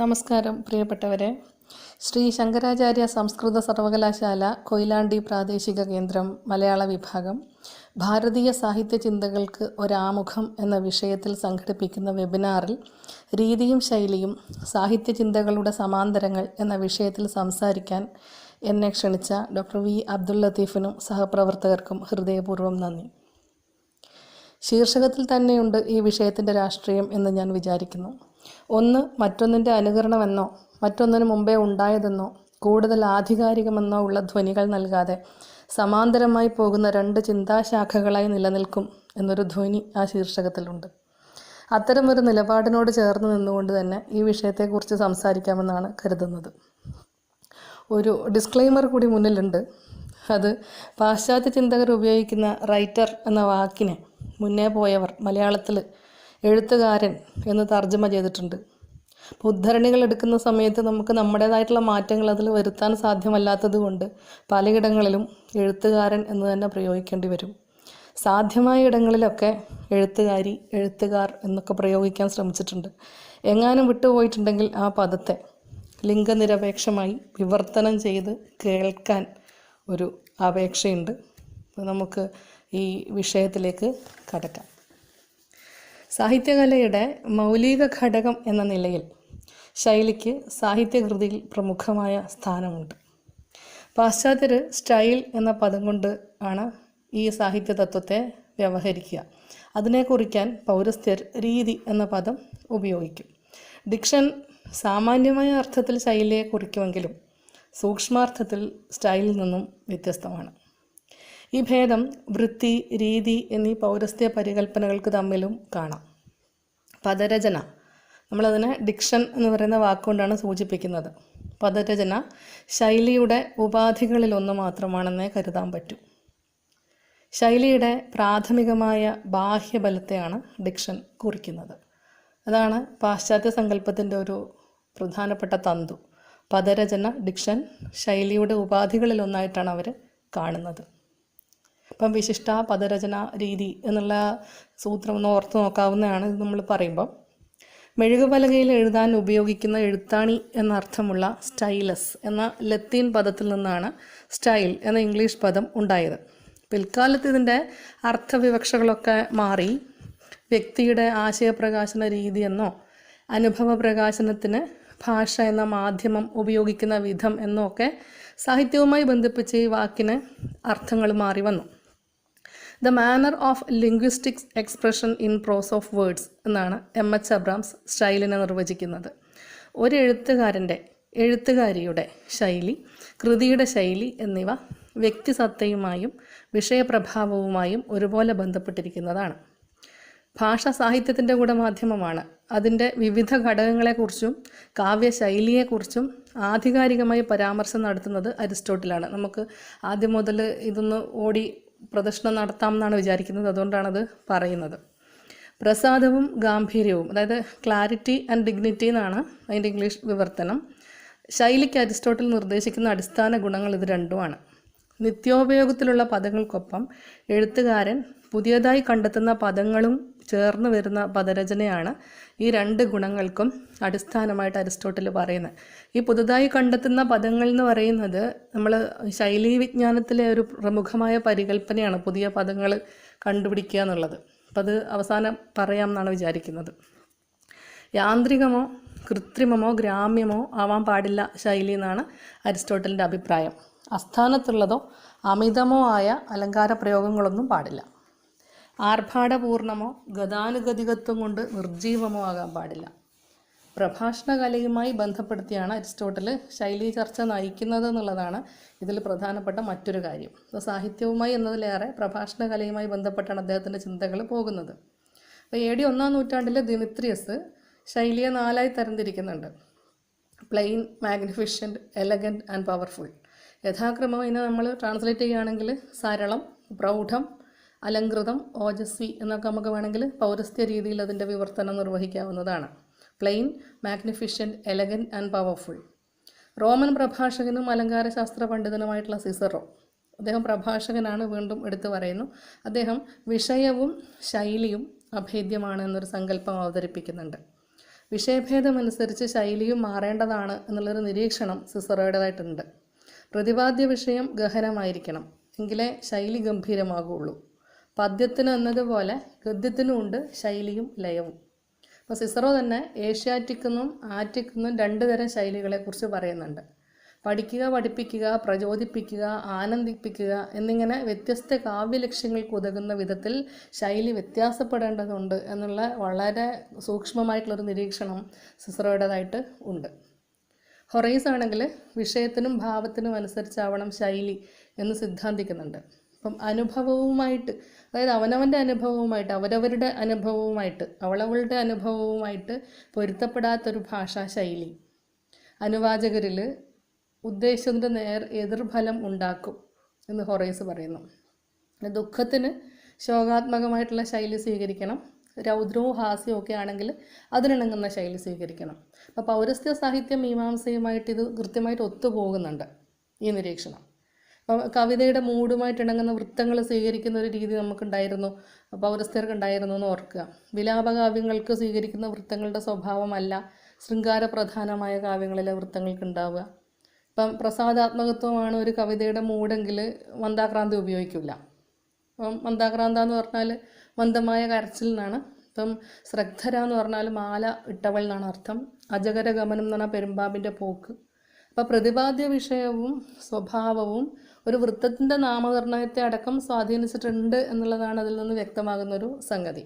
നമസ്കാരം പ്രിയപ്പെട്ടവരെ. ശ്രീ ശങ്കരാചാര്യ സംസ്കൃത സർവകലാശാല കൊയിലാണ്ടി പ്രാദേശിക കേന്ദ്രം മലയാള വിഭാഗം ഭാരതീയ സാഹിത്യ ചിന്തകൾക്ക് ഒരാമുഖം എന്ന വിഷയത്തിൽ സംഘടിപ്പിക്കുന്ന വെബിനാറിൽ രീതിയും ശൈലിയും സാഹിത്യ ചിന്തകളുടെ സമാന്തരങ്ങൾ എന്ന വിഷയത്തിൽ സംസാരിക്കാൻ എന്നെ ക്ഷണിച്ച ഡോക്ടർ വി അബ്ദുൽ ലത്തീഫിനും സഹപ്രവർത്തകർക്കും ഹൃദയപൂർവ്വം നന്ദി. ശീർഷകത്തിൽ തന്നെയുണ്ട് ഈ വിഷയത്തിൻ്റെ രാഷ്ട്രീയം എന്ന് ഞാൻ വിചാരിക്കുന്നു. ഒന്ന് മറ്റൊന്നിൻ്റെ അനുകരണമെന്നോ മറ്റൊന്നിനു മുമ്പേ ഉണ്ടായതെന്നോ കൂടുതൽ ആധികാരികമെന്നോ ഉള്ള ധ്വനികൾ നൽകാതെ സമാന്തരമായി പോകുന്ന രണ്ട് ചിന്താശാഖകളായി നിലനിൽക്കും എന്നൊരു ധ്വനി ആ ശീർഷകത്തിലുണ്ട്. അത്തരമൊരു നിലപാടിനോട് ചേർന്ന് നിന്നുകൊണ്ട് തന്നെ ഈ വിഷയത്തെക്കുറിച്ച് സംസാരിക്കാമെന്നാണ് കരുതുന്നത്. ഒരു ഡിസ്ക്ലെയിമർ കൂടി മുന്നിലുണ്ട്. അത് പാശ്ചാത്യ ചിന്തകർ ഉപയോഗിക്കുന്ന റൈറ്റർ എന്ന വാക്കിനെ മുന്നേ പോയവർ മലയാളത്തിൽ എഴുത്തുകാരൻ എന്ന് തർജ്ജമ ചെയ്തിട്ടുണ്ട്. ഉദ്ധരണികൾ എടുക്കുന്ന സമയത്ത് നമുക്ക് നമ്മുടേതായിട്ടുള്ള മാറ്റങ്ങൾ അതിൽ വരുത്താൻ സാധ്യമല്ലാത്തത് കൊണ്ട് പലയിടങ്ങളിലും എഴുത്തുകാരൻ എന്ന് തന്നെ പ്രയോഗിക്കേണ്ടി വരും. സാധ്യമായ ഇടങ്ങളിലൊക്കെ എഴുത്തുകാരി, എഴുത്തുകാർ എന്നൊക്കെ പ്രയോഗിക്കാൻ ശ്രമിച്ചിട്ടുണ്ട്. എങ്ങാനും വിട്ടുപോയിട്ടുണ്ടെങ്കിൽ ആ പദത്തെ ലിംഗനിരപേക്ഷമായി വിവർത്തനം ചെയ്ത് കേൾക്കാൻ ഒരു അപേക്ഷയുണ്ട്. നമുക്ക് ഈ വിഷയത്തിലേക്ക് കടക്കാം. സാഹിത്യകലയുടെ മൗലിക ഘടകം എന്ന നിലയിൽ ശൈലിക്ക് സാഹിത്യകൃതിയിൽ പ്രമുഖമായ സ്ഥാനമുണ്ട്. പാശ്ചാത്യർ സ്റ്റൈൽ എന്ന പദം കൊണ്ട് ആണ് ഈ സാഹിത്യ തത്വത്തെ വ്യവഹരിക്കുക. അതിനെ കുറിക്കാൻ പൗരസ്ത്യർ രീതി എന്ന പദം ഉപയോഗിക്കും. ഡിക്ഷൻ സാമാന്യമായ അർത്ഥത്തിൽ ശൈലിയെ കുറിക്കുമെങ്കിലും സൂക്ഷ്മാർത്ഥത്തിൽ സ്റ്റൈലിൽ നിന്നും വ്യത്യസ്തമാണ്. ഈ ഭേദം വൃത്തി, രീതി എന്നീ പൗരസ്ത്യ പരികൽപ്പനകൾക്ക് തമ്മിലും കാണാം. പദരചന, നമ്മളതിനെ ഡിക്ഷൻ എന്ന് പറയുന്ന വാക്കുകൊണ്ടാണ് സൂചിപ്പിക്കുന്നത്. പദരചന ശൈലിയുടെ ഉപാധികളിലൊന്ന് മാത്രമാണെന്നേ കരുതാൻ പറ്റൂ. ശൈലിയുടെ പ്രാഥമികമായ ബാഹ്യബലത്തെയാണ് ഡിക്ഷൻ കുറിക്കുന്നത്. അതാണ് പാശ്ചാത്യ സങ്കല്പത്തിൻ്റെ ഒരു പ്രധാനപ്പെട്ട തന്തു. പദരചന, ഡിക്ഷൻ ശൈലിയുടെ ഉപാധികളിലൊന്നായിട്ടാണ് അവർ കാണുന്നത്. ഇപ്പം വിശിഷ്ട പദരചന രീതി എന്നുള്ള സൂത്രം ഒന്ന് ഓർത്ത് നോക്കാവുന്നതാണ്. ഇത് നമ്മൾ പറയുമ്പം മെഴുകുപലകയിൽ എഴുതാൻ ഉപയോഗിക്കുന്ന എഴുത്താണി എന്നർത്ഥമുള്ള സ്റ്റൈലസ് എന്ന ലത്തീൻ പദത്തിൽ നിന്നാണ് സ്റ്റൈൽ എന്ന ഇംഗ്ലീഷ് പദം ഉണ്ടായത്. പിൽക്കാലത്ത് ഇതിൻ്റെ അർത്ഥവിവക്ഷകളൊക്കെ മാറി വ്യക്തിയുടെ ആശയപ്രകാശന രീതി എന്നോ അനുഭവ പ്രകാശനത്തിന് ഭാഷ എന്ന മാധ്യമം ഉപയോഗിക്കുന്ന വിധം എന്നോ ഒക്കെ സാഹിത്യവുമായി ബന്ധിപ്പിച്ച് ഈ വാക്കിന് അർത്ഥങ്ങൾ മാറി വന്നു. The manner of linguistics expression in prose of words എന്നാണ് എച്ച് അബ്രാംസ് സ്റ്റൈലിനെ നിർവചിക്കുന്നത്. ഒരു എഴുത്തുകാരൻ്റെ, എഴുത്തുകാരിയുടെ ശൈലി, കൃതിയുടെ ശൈലി എന്നിവ വ്യക്തിസത്തയുമായും വിഷയപ്രഭാവവുമായും ഒരുപോലെ ബന്ധപ്പെട്ടിരിക്കുന്നതാണ്. ഭാഷ സാഹിത്യത്തിൻ്റെ കൂടെ മാധ്യമമാണ്. അതിൻ്റെ വിവിധ ഘടകങ്ങളെക്കുറിച്ചും കാവ്യശൈലിയെക്കുറിച്ചും ആധികാരികമായി പരാമർശം നടത്തുന്നത് അരിസ്റ്റോട്ടിലാണ്. നമുക്ക് ആദ്യം മുതൽ ഇതൊന്ന് ഓടി പ്രദർശനം നടത്താം എന്നാണ് വിചാരിക്കുന്നത്. അതുകൊണ്ടാണത് പറയുന്നത്. പ്രസാദവും ഗാംഭീര്യവും, അതായത് ക്ലാരിറ്റി ആൻഡ് ഡിഗ്നിറ്റി എന്നാണ് അതിൻ്റെ ഇംഗ്ലീഷ് വിവർത്തനം. ശൈലിക്ക് അരിസ്റ്റോട്ടിൽ നിർദ്ദേശിക്കുന്ന അടിസ്ഥാന ഗുണങ്ങൾ ഇത് രണ്ടുമാണ്. നിത്യോപയോഗത്തിലുള്ള പദങ്ങൾക്കൊപ്പം എഴുത്തുകാരൻ പുതിയതായി കണ്ടെത്തുന്ന പദങ്ങളും ചേർന്ന് വരുന്ന പദരചനയാണ് ഈ രണ്ട് ഗുണങ്ങൾക്കും അടിസ്ഥാനമായിട്ട് അരിസ്റ്റോട്ടിൽ പറയുന്നത്. ഈ പുതുതായി കണ്ടെത്തുന്ന പദങ്ങൾ എന്ന് പറയുന്നത് നമ്മൾ ശൈലീ വിജ്ഞാനത്തിലെ ഒരു പ്രമുഖമായ പരികൽപ്പനയാണ്, പുതിയ പദങ്ങൾ കണ്ടുപിടിക്കുക എന്നുള്ളത്. അപ്പം അത് അവസാനം പറയാം എന്നാണ് വിചാരിക്കുന്നത്. യാന്ത്രികമോ കൃത്രിമമോ ഗ്രാമ്യമോ ആവാൻ പാടില്ല ശൈലി എന്നാണ് അരിസ്റ്റോട്ടലിൻ്റെ അഭിപ്രായം. അസ്ഥാനത്തുള്ളതോ അമിതമോ ആയ അലങ്കാര പ്രയോഗങ്ങളൊന്നും പാടില്ല. ആർഭാടപൂർണമോ ഗതാനുഗതികത്വം കൊണ്ട് നിർജീവമോ ആകാൻ പാടില്ല. പ്രഭാഷണ കലയുമായി ബന്ധപ്പെടുത്തിയാണ് അരിസ്റ്റോട്ടൽ ശൈലീ ചർച്ച നയിക്കുന്നത് എന്നുള്ളതാണ് ഇതിൽ പ്രധാനപ്പെട്ട മറ്റൊരു കാര്യം. സാഹിത്യവുമായി എന്നതിലേറെ പ്രഭാഷണ കലയുമായി ബന്ധപ്പെട്ടാണ് അദ്ദേഹത്തിൻ്റെ ചിന്തകൾ പോകുന്നത്. അപ്പോൾ AD 1-ാം നൂറ്റാണ്ടിലെ ദിമിത്രിയസ് ശൈലിയെ 4ആയി തരംതിരിക്കുന്നുണ്ട്: plain, magnificent, elegant and powerful. യഥാക്രമം ഇതിനെ നമ്മൾ ട്രാൻസ്ലേറ്റ് ചെയ്യുകയാണെങ്കിൽ സരളം, പ്രൗഢം, അലങ്കൃതം, ഓജസ്വി എന്നൊക്കെ നമുക്ക് വേണമെങ്കിൽ പൗരസ്ത്യ രീതിയിൽ അതിൻ്റെ വിവർത്തനം നിർവഹിക്കാവുന്നതാണ്. Plain, magnificent, elegant and powerful. Roman പ്രഭാഷകനും അലങ്കാരശാസ്ത്ര പണ്ഡിതനുമായിട്ടുള്ള സിസറോ, അദ്ദേഹം പ്രഭാഷകനാണ്, വീണ്ടും എടുത്തു പറയുന്നു. അദ്ദേഹം വിഷയവും ശൈലിയും അഭേദ്യമാണ് എന്നൊരു സങ്കല്പം അവതരിപ്പിക്കുന്നുണ്ട്. വിഷയഭേദമനുസരിച്ച് ശൈലിയും മാറേണ്ടതാണ് എന്നുള്ളൊരു നിരീക്ഷണം സിസറോയുടേതായിട്ടുണ്ട്. പ്രതിപാദ്യ വിഷയം ഗഹനമായിരിക്കണം, എങ്കിലേ ശൈലി ഗംഭീരമാകുള്ളൂ. പദ്യത്തിന് എന്നതുപോലെ ഗദ്യത്തിനുമുണ്ട് ശൈലിയും ലയവും. അപ്പോൾ സിസറോ തന്നെ ഏഷ്യാറ്റിക് എന്നും ആറ്റിക് എന്നും 2 തരം ശൈലികളെക്കുറിച്ച് പറയുന്നുണ്ട്. പഠിക്കുക, പഠിപ്പിക്കുക, പ്രചോദിപ്പിക്കുക, ആനന്ദിപ്പിക്കുക എന്നിങ്ങനെ വ്യത്യസ്ത കാവ്യലക്ഷ്യങ്ങൾക്ക് ഉതകുന്ന വിധത്തിൽ ശൈലി വ്യത്യാസപ്പെടേണ്ടതുണ്ട് എന്നുള്ള വളരെ സൂക്ഷ്മമായിട്ടുള്ളൊരു നിരീക്ഷണം സിസറോയുടേതായിട്ട് ഉണ്ട്. ഹൊറൈസ് ആണെങ്കിൽ വിഷയത്തിനും ഭാവത്തിനും അനുസരിച്ചാവണം ശൈലി എന്ന് സിദ്ധാന്തിക്കുന്നുണ്ട്. അപ്പം അനുഭവവുമായിട്ട്, അതായത് അവനവൻ്റെ അനുഭവവുമായിട്ട്, അവരവരുടെ അനുഭവവുമായിട്ട്, അവളവളുടെ അനുഭവവുമായിട്ട് പൊരുത്തപ്പെടാത്തൊരു ഭാഷാ ശൈലി അനുവാചകരിൽ ഉദ്ദേശത്തിൻ്റെ എതിർഫലം ഉണ്ടാക്കും എന്ന് ഹൊറൈസ് പറയുന്നു. ദുഃഖത്തിന് ശോകാത്മകമായിട്ടുള്ള ശൈലി സ്വീകരിക്കണം, രൗദ്രവും ഹാസ്യവും ഒക്കെ ആണെങ്കിൽ അതിനിണങ്ങുന്ന ശൈലി സ്വീകരിക്കണം. അപ്പോൾ പൗരസ്ത്യ സാഹിത്യ മീമാംസയുമായിട്ട് ഇത് കൃത്യമായിട്ട് ഒത്തുപോകുന്നുണ്ട് ഈ നിരീക്ഷണം. അപ്പം കവിതയുടെ മൂടുമായിട്ട് ഇണങ്ങുന്ന വൃത്തങ്ങൾ സ്വീകരിക്കുന്ന ഒരു രീതി നമുക്കുണ്ടായിരുന്നു, പൗരസ്ത്യർക്കുണ്ടായിരുന്നു എന്ന് ഓർക്കുക. വിലാപകാവ്യങ്ങൾക്ക് സ്വീകരിക്കുന്ന വൃത്തങ്ങളുടെ സ്വഭാവമല്ല ശൃംഗാരപ്രധാനമായ കാവ്യങ്ങളിലെ വൃത്തങ്ങൾക്കുണ്ടാവുക. ഇപ്പം പ്രസാദാത്മകത്വമാണ് ഒരു കവിതയുടെ മൂടെങ്കിൽ മന്ദാക്രാന്തി ഉപയോഗിക്കില്ല. അപ്പം മന്ദാക്രാന്ത എന്ന് പറഞ്ഞാൽ മന്ദമായ കരച്ചിലിനാണ്. ഇപ്പം ശ്രദ്ധര എന്ന് പറഞ്ഞാൽ മാല ഇട്ടവൾ എന്നാണ് അർത്ഥം. അജകര ഗമനം എന്ന് പറഞ്ഞാൽ പെരുമ്പാമ്പിൻ്റെ പോക്ക്. അപ്പോൾ പ്രതിപാദ്യ വിഷയവും സ്വഭാവവും ഒരു വൃത്തത്തിൻ്റെ നാമനിർണയത്തെ അടക്കം സ്വാധീനിച്ചിട്ടുണ്ട് എന്നുള്ളതാണ് അതിൽ നിന്ന് വ്യക്തമാകുന്നൊരു സംഗതി.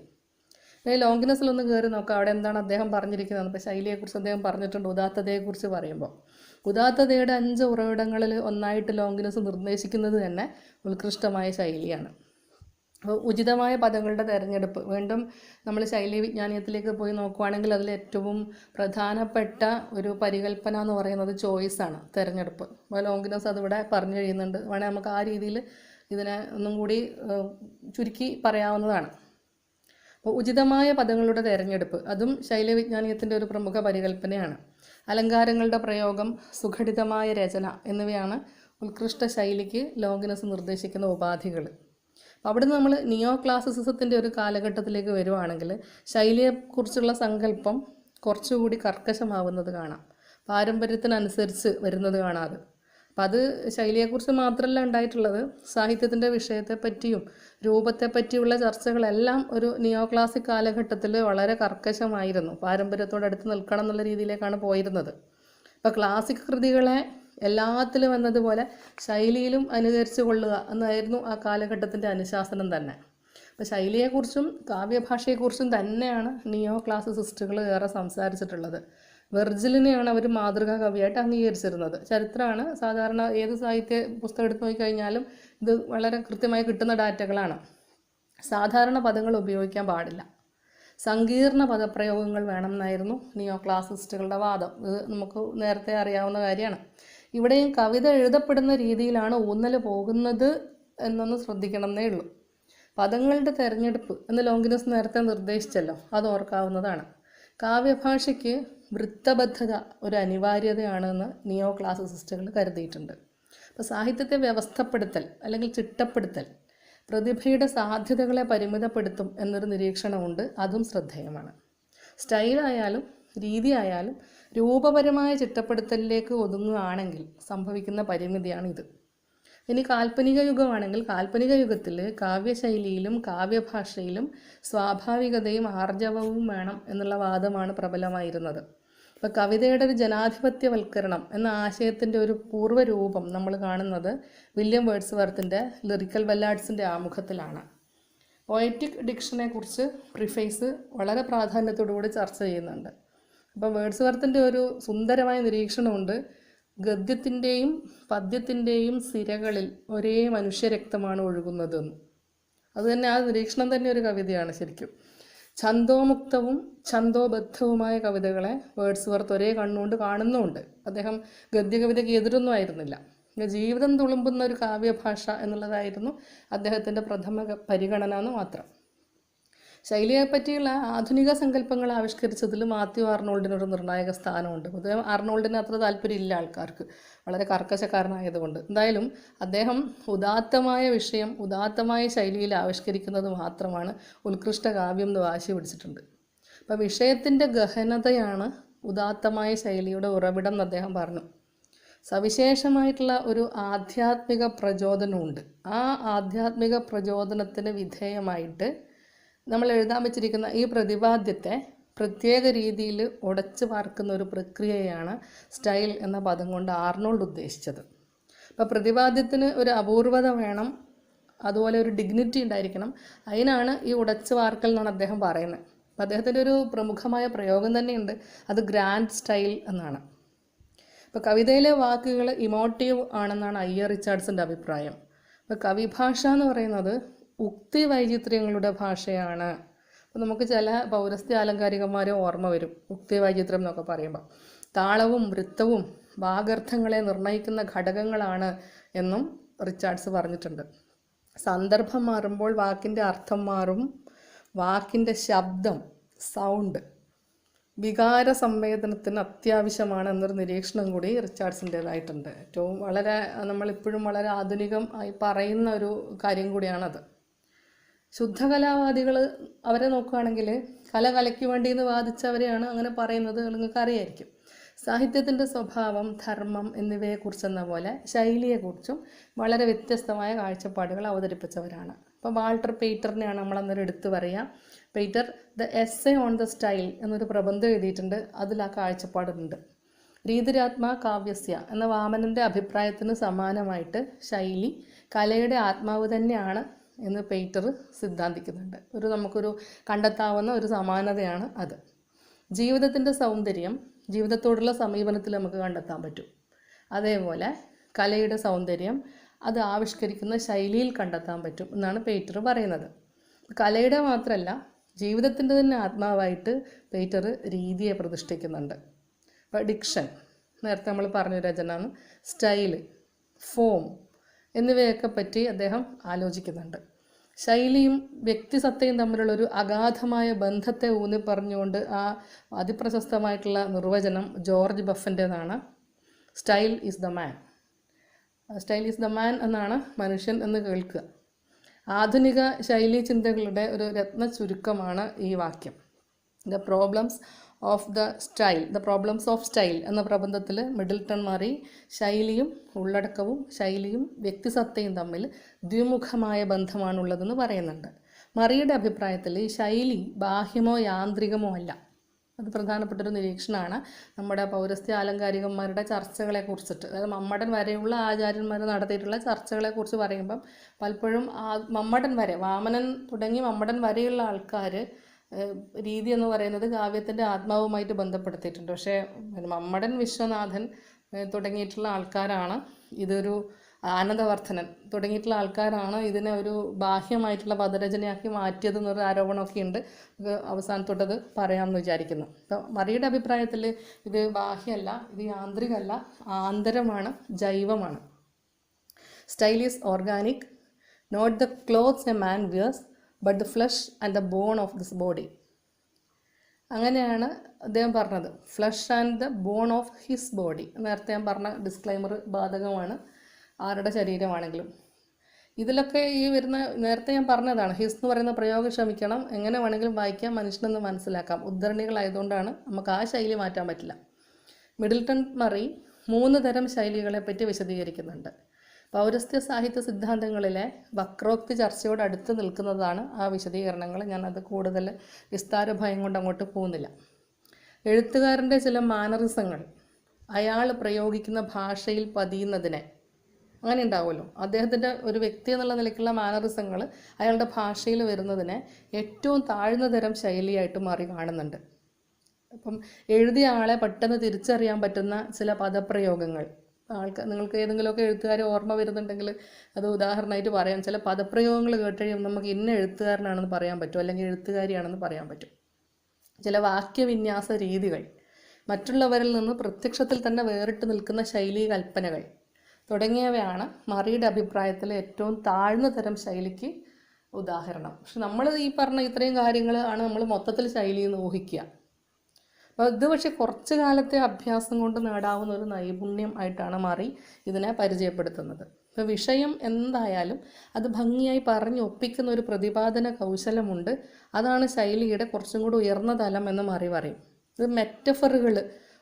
ലോങ്കിനസിലൊന്ന് കയറി നോക്കാം, അവിടെ എന്താണ് അദ്ദേഹം പറഞ്ഞിരിക്കുന്നത്. ഇപ്പോൾ ശൈലിയെക്കുറിച്ച് അദ്ദേഹം പറഞ്ഞിട്ടുണ്ട്. ഉദാത്തതയെക്കുറിച്ച് പറയുമ്പോൾ ഉദാത്തതയുടെ 5 ഉറവിടങ്ങളിൽ ഒന്നായിട്ട് ലോങ്കിനസ് നിർദ്ദേശിക്കുന്നത് തന്നെ ഉത്കൃഷ്ടമായ ശൈലിയാണ്. അപ്പോൾ ഉചിതമായ പദങ്ങളുടെ തിരഞ്ഞെടുപ്പ്, വീണ്ടും നമ്മൾ ശൈലി വിജ്ഞാനീയത്തിലേക്ക് പോയി നോക്കുവാണെങ്കിൽ അതിൽ ഏറ്റവും പ്രധാനപ്പെട്ട ഒരു പരികല്പന എന്ന് പറയുന്നത് ചോയ്സാണ്, തിരഞ്ഞെടുപ്പ്. അപ്പോൾ ലോങ്കിനസ് അതിവിടെ പറഞ്ഞു കഴിയുന്നുണ്ട്. വേണേൽ നമുക്ക് ആ രീതിയിൽ ഇതിനെ ഒന്നും കൂടി ചുരുക്കി പറയാവുന്നതാണ്. അപ്പോൾ ഉചിതമായ പദങ്ങളുടെ തിരഞ്ഞെടുപ്പ് അതും ശൈലി വിജ്ഞാനീയത്തിൻ്റെ ഒരു പ്രമുഖ പരികല്പനയാണ്. അലങ്കാരങ്ങളുടെ പ്രയോഗം, സുഘടിതമായ രചന എന്നിവയാണ് ഉത്കൃഷ്ട ശൈലിക്ക് ലോങ്കിനസ് നിർദ്ദേശിക്കുന്ന ഉപാധികൾ. അവിടെ നിന്ന് നമ്മൾ നിയോ ക്ലാസിസിസത്തിൻ്റെ ഒരു കാലഘട്ടത്തിലേക്ക് വരുവാണെങ്കിൽ ശൈലിയെക്കുറിച്ചുള്ള സങ്കല്പം കുറച്ചുകൂടി കർക്കശമാവുന്നത് കാണാം, പാരമ്പര്യത്തിനനുസരിച്ച് വരുന്നത് കാണാതെ. അപ്പം അത് ശൈലിയെക്കുറിച്ച് മാത്രമല്ല ഉണ്ടായിട്ടുള്ളത്, സാഹിത്യത്തിൻ്റെ വിഷയത്തെപ്പറ്റിയും രൂപത്തെപ്പറ്റിയുള്ള ചർച്ചകളെല്ലാം ഒരു നിയോ ക്ലാസിക് കാലഘട്ടത്തിൽ വളരെ കർക്കശമായിരുന്നു. പാരമ്പര്യത്തോടടുത്ത് നിൽക്കണം എന്നുള്ള രീതിയിലേക്കാണ് പോയിരുന്നത്. ഇപ്പോൾ ക്ലാസിക് കൃതികളെ എല്ലാത്തിലും എന്നതുപോലെ ശൈലിയിലും അനുകരിച്ച് കൊള്ളുക എന്നായിരുന്നു ആ കാലഘട്ടത്തിൻ്റെ അനുശാസനം തന്നെ. അപ്പോൾ ശൈലിയെക്കുറിച്ചും കാവ്യഭാഷയെക്കുറിച്ചും തന്നെയാണ് നിയോ ക്ലാസിസിസ്റ്റുകൾ ഏറെ സംസാരിച്ചിട്ടുള്ളത്. വെർജിലിനെയാണ് അവർ മാതൃകാ കവിയായിട്ട് അംഗീകരിച്ചിരുന്നത്. ചരിത്രമാണ് സാധാരണ ഏത് സാഹിത്യ പുസ്തകം എടുത്ത് നോക്കിക്കഴിഞ്ഞാലും ഇത് വളരെ കൃത്യമായി കിട്ടുന്ന ഡാറ്റകളാണ്. സാധാരണ പദങ്ങൾ ഉപയോഗിക്കാൻ പാടില്ല, സങ്കീർണ പദപ്രയോഗങ്ങൾ വേണമെന്നായിരുന്നു നിയോ ക്ലാസിസ്റ്റുകളുടെ വാദം. ഇത് നമുക്ക് നേരത്തെ അറിയാവുന്ന കാര്യമാണ്. ഇവിടെയും കവിത എഴുതപ്പെടുന്ന രീതിയിലാണ് ഊന്നൽ പോകുന്നത് എന്നൊന്ന് ശ്രദ്ധിക്കണമെന്നേ ഉള്ളൂ. പദങ്ങളുടെ തിരഞ്ഞെടുപ്പ് എന്ന് ലോങ്കിനസ് നേരത്തെ നിർദ്ദേശിച്ചല്ലോ, അത് ഓർക്കാവുന്നതാണ്. കാവ്യഭാഷയ്ക്ക് വൃത്തബദ്ധത ഒരു അനിവാര്യതയാണെന്ന് നിയോ ക്ലാസിസിസ്റ്റുകൾ കരുതിയിട്ടുണ്ട്. അപ്പോൾ സാഹിത്യത്തെ വ്യവസ്ഥപ്പെടുത്തൽ അല്ലെങ്കിൽ ചിട്ടപ്പെടുത്തൽ പ്രതിഭയുടെ സാധ്യതകളെ പരിമിതപ്പെടുത്തും എന്നൊരു നിരീക്ഷണമുണ്ട്, അതും ശ്രദ്ധേയമാണ്. സ്റ്റൈലായാലും രീതിയായാലും രൂപപരമായ ചിട്ടപ്പെടുത്തലിലേക്ക് ഒതുങ്ങുകയാണെങ്കിൽ സംഭവിക്കുന്ന പരിമിതിയാണിത്. ഇനി കാൽപ്പനിക യുഗമാണെങ്കിൽ കാൽപ്പനിക യുഗത്തിൽ കാവ്യശൈലിയിലും കാവ്യഭാഷയിലും സ്വാഭാവികതയും ആർജവവും വേണം എന്നുള്ള വാദമാണ് പ്രബലമായിരുന്നത്. ഇപ്പോൾ കവിതയുടെ ഒരു ജനാധിപത്യവൽക്കരണം എന്ന ആശയത്തിൻ്റെ ഒരു പൂർവ്വരൂപം നമ്മൾ കാണുന്നത് വില്യം വേർഡ്സ്വർത്തിൻ്റെ ലിറിക്കൽ ബല്ലാഡ്സിൻ്റെ ആമുഖത്തിലാണ്. പോയറ്റിക് ഡിക്ഷനെ കുറിച്ച് പ്രിഫേസ് വളരെ പ്രാധാന്യത്തോടുകൂടി ചർച്ച ചെയ്യുന്നുണ്ട്. അപ്പോൾ വേർഡ്സ്വർത്തിൻ്റെ ഒരു സുന്ദരമായ നിരീക്ഷണമുണ്ട്. ഗദ്യത്തിൻ്റെയും പദ്യത്തിൻ്റെയും സിരകളിൽ ഒരേ മനുഷ്യരക്തമാണ് ഒഴുകുന്നതെന്ന്. അതുതന്നെ ആ നിരീക്ഷണം തന്നെ ഒരു കവിതയാണ് ശരിക്കും. ഛന്തോമുക്തവും ഛന്തോബദ്ധവുമായ കവിതകളെ വേർഡ്സ്വർത്ത് ഒരേ കണ്ണുകൊണ്ട് കാണുന്നുമുണ്ട്. അദ്ദേഹം ഗദ്യകവിതയ്ക്ക് എതിരൊന്നും ആയിരുന്നില്ല. ജീവിതം തുളുമ്പുന്ന ഒരു കാവ്യഭാഷ എന്നുള്ളതായിരുന്നു അദ്ദേഹത്തിൻ്റെ പ്രഥമ പരിഗണന എന്ന് മാത്രം. ശൈലിയെപ്പറ്റിയുള്ള ആധുനിക സങ്കല്പങ്ങൾ ആവിഷ്കരിച്ചതിൽ മാത്യു ആർണോൾഡിനൊരു നിർണായക സ്ഥാനമുണ്ട്. പൊതുവെ ആർണോൾഡിന് അത്ര താല്പര്യമില്ല ആൾക്കാർക്ക്, വളരെ കർക്കശക്കാരനായതുകൊണ്ട്. എന്തായാലും അദ്ദേഹം ഉദാത്തമായ വിഷയം ഉദാത്തമായ ശൈലിയിൽ ആവിഷ്കരിക്കുന്നത് മാത്രമാണ് ഉത്കൃഷ്ട കാവ്യം എന്ന് വാശി പിടിച്ചിട്ടുണ്ട്. അപ്പോൾ വിഷയത്തിൻ്റെ ഗഹനതയാണ് ഉദാത്തമായ ശൈലിയുടെ ഉറവിടം എന്ന് അദ്ദേഹം പറഞ്ഞു. സവിശേഷമായിട്ടുള്ള ഒരു ആധ്യാത്മിക പ്രചോദനമുണ്ട്. ആ ആധ്യാത്മിക പ്രചോദനത്തിന് വിധേയമായിട്ട് നമ്മൾ എഴുതാൻ വെച്ചിരിക്കുന്ന ഈ പ്രതിപാദ്യത്തെ പ്രത്യേക രീതിയിൽ ഉടച്ചു വാർക്കുന്ന ഒരു പ്രക്രിയയാണ് സ്റ്റൈൽ എന്ന പദം കൊണ്ട് ആർണോൾഡ് ഉദ്ദേശിച്ചത്. അപ്പോൾ പ്രതിപാദ്യത്തിന് ഒരു അപൂർവത വേണം, അതുപോലെ ഒരു ഡിഗ്നിറ്റി ഉണ്ടായിരിക്കണം. അതിനാണ് ഈ ഉടച്ചു വാർക്കൽ എന്നാണ് അദ്ദേഹം പറയുന്നത്. അപ്പോൾ അദ്ദേഹത്തിൻ്റെ ഒരു പ്രമുഖമായ പ്രയോഗം തന്നെയുണ്ട്, അത് ഗ്രാൻഡ് സ്റ്റൈൽ എന്നാണ്. ഇപ്പോൾ കവിതയിലെ വാക്കുകൾ ഇമോട്ടീവ് ആണെന്നാണ് അയ്യർ റിച്ചാർഡ്സിൻ്റെ അഭിപ്രായം. അപ്പോൾ കവിഭാഷ എന്ന് പറയുന്നത് ഉക്തി വൈചിത്ര്യങ്ങളുടെ ഭാഷയാണ്. അപ്പോൾ നമുക്ക് ചില പൗരസ്ത്യ ആലങ്കാരികന്മാരെ ഓർമ്മ വരും ഉക്തി വൈചിത്ര്യം എന്നൊക്കെ പറയുമ്പോൾ. താളവും വൃത്തവും വാഗർത്ഥങ്ങളെ നിർണ്ണയിക്കുന്ന ഘടകങ്ങളാണ് എന്നും റിച്ചാർഡ്സ് പറഞ്ഞിട്ടുണ്ട്. സന്ദർഭം മാറുമ്പോൾ വാക്കിൻ്റെ അർത്ഥം മാറും. വാക്കിൻ്റെ ശബ്ദം, സൗണ്ട് വികാര സംവേദനത്തിന് അത്യാവശ്യമാണ് എന്നൊരു നിരീക്ഷണം കൂടി റിച്ചാർഡ്സിൻ്റേതായിട്ടുണ്ട്. ഏറ്റവും വളരെ നമ്മളിപ്പോഴും വളരെ ആധുനികം ആയി പറയുന്ന ഒരു കാര്യം കൂടിയാണത്. ശുദ്ധകലാവാദികൾ അവരെ നോക്കുകയാണെങ്കിൽ കല കലയ്ക്ക് വേണ്ടി എന്ന് വാദിച്ചവരെയാണ് അങ്ങനെ പറയുന്നത്, നിങ്ങൾക്ക് അറിയായിരിക്കും. സാഹിത്യത്തിൻ്റെ സ്വഭാവം, ധർമ്മം എന്നിവയെക്കുറിച്ചെന്ന പോലെ ശൈലിയെക്കുറിച്ചും വളരെ വ്യത്യസ്തമായ കാഴ്ചപ്പാടുകൾ അവതരിപ്പിച്ചവരാണ്. അപ്പോൾ വാൾട്ടർ പെയ്റ്ററിനെയാണ് നമ്മളന്നേരം എടുത്തു പറയുക. Pater the essay on the style എന്നൊരു പ്രബന്ധം എഴുതിയിട്ടുണ്ട്. അതിൽ ആ കാഴ്ചപ്പാടുണ്ട്. രീതിരാത്മാ കാവ്യസ്യ എന്ന വാമനൻ്റെ അഭിപ്രായത്തിന് സമാനമായിട്ട് ശൈലി കലയുടെ ആത്മാവ് തന്നെയാണ് എന്ന് പെയ്റ്റർ സിദ്ധാന്തിക്കുന്നുണ്ട്. നമുക്കൊരു കണ്ടെത്താവുന്ന ഒരു സമാനതയാണ് അത്. ജീവിതത്തിൻ്റെ സൗന്ദര്യം ജീവിതത്തോടുള്ള സമീപനത്തിൽ നമുക്ക് കണ്ടെത്താൻ പറ്റും. അതേപോലെ കലയുടെ സൗന്ദര്യം അത് ആവിഷ്കരിക്കുന്ന ശൈലിയിൽ കണ്ടെത്താൻ പറ്റും എന്നാണ് പെയ്റ്റർ പറയുന്നത്. കലയുടെ മാത്രമല്ല, ജീവിതത്തിൻ്റെ തന്നെ ആത്മാവായിട്ട് പെയ്റ്റർ രീതിയെ പ്രതിഷ്ഠിക്കുന്നുണ്ട്. അപ്പോൾ ഡിക്ഷൻ, നേരത്തെ നമ്മൾ പറഞ്ഞ രചന, സ്റ്റൈല്, ഫോം എന്നിവയൊക്കെ പറ്റി അദ്ദേഹം ആലോചിക്കുന്നുണ്ട്. ശൈലിയും വ്യക്തിസത്തയും തമ്മിലുള്ളൊരു അഗാധമായ ബന്ധത്തെ ഊന്നി പറഞ്ഞുകൊണ്ട് ആ അതിപ്രശസ്തമായിട്ടുള്ള നിർവചനം ജോർജ് ബഫൻ്റേതാണ്. Style is the man. Style is the man എന്നാണ് മനുഷ്യൻ എന്ന് കേൾക്കുക. ആധുനിക ശൈലി ചിന്തകളുടെ ഒരു രത്ന ചുരുക്കമാണ് ഈ വാക്യം. ദ പ്രോബ്ലംസ് ഓഫ് സ്റ്റൈൽ എന്ന പ്രബന്ധത്തിൽ മിഡിൽട്ടൺ മറി ശൈലിയും ഉള്ളടക്കവും ശൈലിയും വ്യക്തിസത്തയും തമ്മിൽ ദ്വിമുഖമായ ബന്ധമാണുള്ളതെന്ന് പറയുന്നുണ്ട്. മറിയുടെ അഭിപ്രായത്തിൽ ഈ ശൈലി ബാഹ്യമോ യാന്ത്രികമോ അല്ല. അത് പ്രധാനപ്പെട്ടൊരു നിരീക്ഷണമാണ്. നമ്മുടെ പൗരസ്ത്യ ആലങ്കാരികന്മാരുടെ ചർച്ചകളെക്കുറിച്ചിട്ട്, അതായത് മമ്മടൻ വരെയുള്ള ആചാര്യന്മാർ നടത്തിയിട്ടുള്ള ചർച്ചകളെക്കുറിച്ച് പറയുമ്പം പലപ്പോഴും മമ്മടൻ വരെ, വാമനൻ തുടങ്ങി മമ്മടൻ വരെയുള്ള ആൾക്കാർ രീതി എന്ന് പറയുന്നത് കാവ്യത്തിൻ്റെ ആത്മാവുമായിട്ട് ബന്ധപ്പെടുത്തിയിട്ടുണ്ട്. പക്ഷേ മമ്മടൻ വിശ്വനാഥൻ തുടങ്ങിയിട്ടുള്ള ആൾക്കാരാണ് ഇതൊരു ആനന്ദവർദ്ധനൻ തുടങ്ങിയിട്ടുള്ള ആൾക്കാരാണ് ഇതിനെ ഒരു ബാഹ്യമായിട്ടുള്ള പദരചനയാക്കി മാറ്റിയതെന്നൊരു ആരോപണമൊക്കെ ഉണ്ട്. അവസാനത്തോട്ടത് പറയാമെന്ന് വിചാരിക്കുന്നു. അപ്പോൾ മറിയുടെ അഭിപ്രായത്തിൽ ഇത് ബാഹ്യമല്ല, ഇത് യാന്ത്രികമല്ല, ആന്തരമാണ്, ജൈവമാണ്. Style is organic, not the clothes a man wears but the flesh and the bone of this body. അങ്ങനെയാണ് അദ്ദേഹം പറഞ്ഞത്. Flesh and the bone of his body. നേരത്തെ ഞാൻ പറഞ്ഞ ഡിസ്ക്ലൈമർ ബാധകമാണ് ആരുടെ ശരീരമാണെങ്കിലും. ഇതിലൊക്കെ ഈ വരുന്ന നേരത്തെ ഞാൻ പറഞ്ഞതാണ്, ഹിസ് എന്ന് പറയുന്ന പ്രയോഗം ക്ഷമിക്കണം, എങ്ങനെ വേണമെങ്കിലും വായിക്കാം, മനുഷ്യനെന്ന് മനസ്സിലാക്കാം. ഉദ്ധരണികളായതുകൊണ്ടാണ് നമുക്ക് ആ ശൈലി മാറ്റാൻ പറ്റില്ല. മിഡിൽട്ടൺ മറി 3 തരം ശൈലികളെപ്പറ്റി വിശദീകരിക്കുന്നുണ്ട്. പൗരസ്ത്യ സാഹിത്യ സിദ്ധാന്തങ്ങളിലെ വക്രോക്തി ചർച്ചയോട് അടുത്ത് നിൽക്കുന്നതാണ് ആ വിശദീകരണങ്ങൾ. ഞാനത് കൂടുതൽ വിസ്താര ഭയം കൊണ്ട് അങ്ങോട്ട് പോകുന്നില്ല. എഴുത്തുകാരൻ്റെ ചില മാനറിസങ്ങൾ അയാൾ പ്രയോഗിക്കുന്ന ഭാഷയിൽ പതിയുന്നതിനെ, അങ്ങനെ ഉണ്ടാവുമല്ലോ, അദ്ദേഹത്തിൻ്റെ ഒരു വ്യക്തി എന്നുള്ള നിലയ്ക്കുള്ള മാനറിസങ്ങൾ അയാളുടെ ഭാഷയിൽ വരുന്നതിനെ ഏറ്റവും താഴ്ന്ന തരം ശൈലിയായിട്ട് മാറി കാണുന്നുണ്ട്. അപ്പം എഴുതിയ ആളെ പെട്ടെന്ന് തിരിച്ചറിയാൻ പറ്റുന്ന ചില പദപ്രയോഗങ്ങൾ, നിങ്ങൾക്ക് ഏതെങ്കിലുമൊക്കെ എഴുത്തുകാരെ ഓർമ്മ വരുന്നുണ്ടെങ്കിൽ അത് ഉദാഹരണമായിട്ട് പറയാം. ചില പദപ്രയോഗങ്ങൾ കേട്ട് കഴിയുമ്പോൾ നമുക്ക് ഇന്ന എഴുത്തുകാരനാണെന്ന് പറയാൻ പറ്റും, അല്ലെങ്കിൽ എഴുത്തുകാരിയാണെന്ന് പറയാൻ പറ്റും. ചില വാക്യവിന്യാസ രീതികൾ, മറ്റുള്ളവരിൽ നിന്ന് പ്രത്യക്ഷത്തിൽ തന്നെ വേറിട്ട് നിൽക്കുന്ന ശൈലീ കൽപ്പനകൾ തുടങ്ങിയവയാണ് മറിയുടെ അഭിപ്രായത്തിൽ ഏറ്റവും താഴ്ന്ന തരം ശൈലിക്ക് ഉദാഹരണം. പക്ഷെ നമ്മൾ ഈ പറഞ്ഞ ഇത്രയും കാര്യങ്ങൾ ആണ് നമ്മൾ മൊത്തത്തിൽ ശൈലി എന്ന് ഊഹിക്കുക. അപ്പോൾ ഇത് പക്ഷേ കുറച്ച് കാലത്തെ അഭ്യാസം കൊണ്ട് നേടാവുന്ന ഒരു നൈപുണ്യം ആയിട്ടാണ് മാറി ഇതിനെ പരിചയപ്പെടുത്തുന്നത്. ഇപ്പോൾ വിഷയം എന്തായാലും അത് ഭംഗിയായി പറഞ്ഞൊപ്പിക്കുന്ന ഒരു പ്രതിപാദന കൗശലമുണ്ട്. അതാണ് ശൈലിയുടെ കുറച്ചും കൂടി ഉയർന്ന തലം എന്ന് മാറി പറയും. ഇത് മെറ്റഫറുകൾ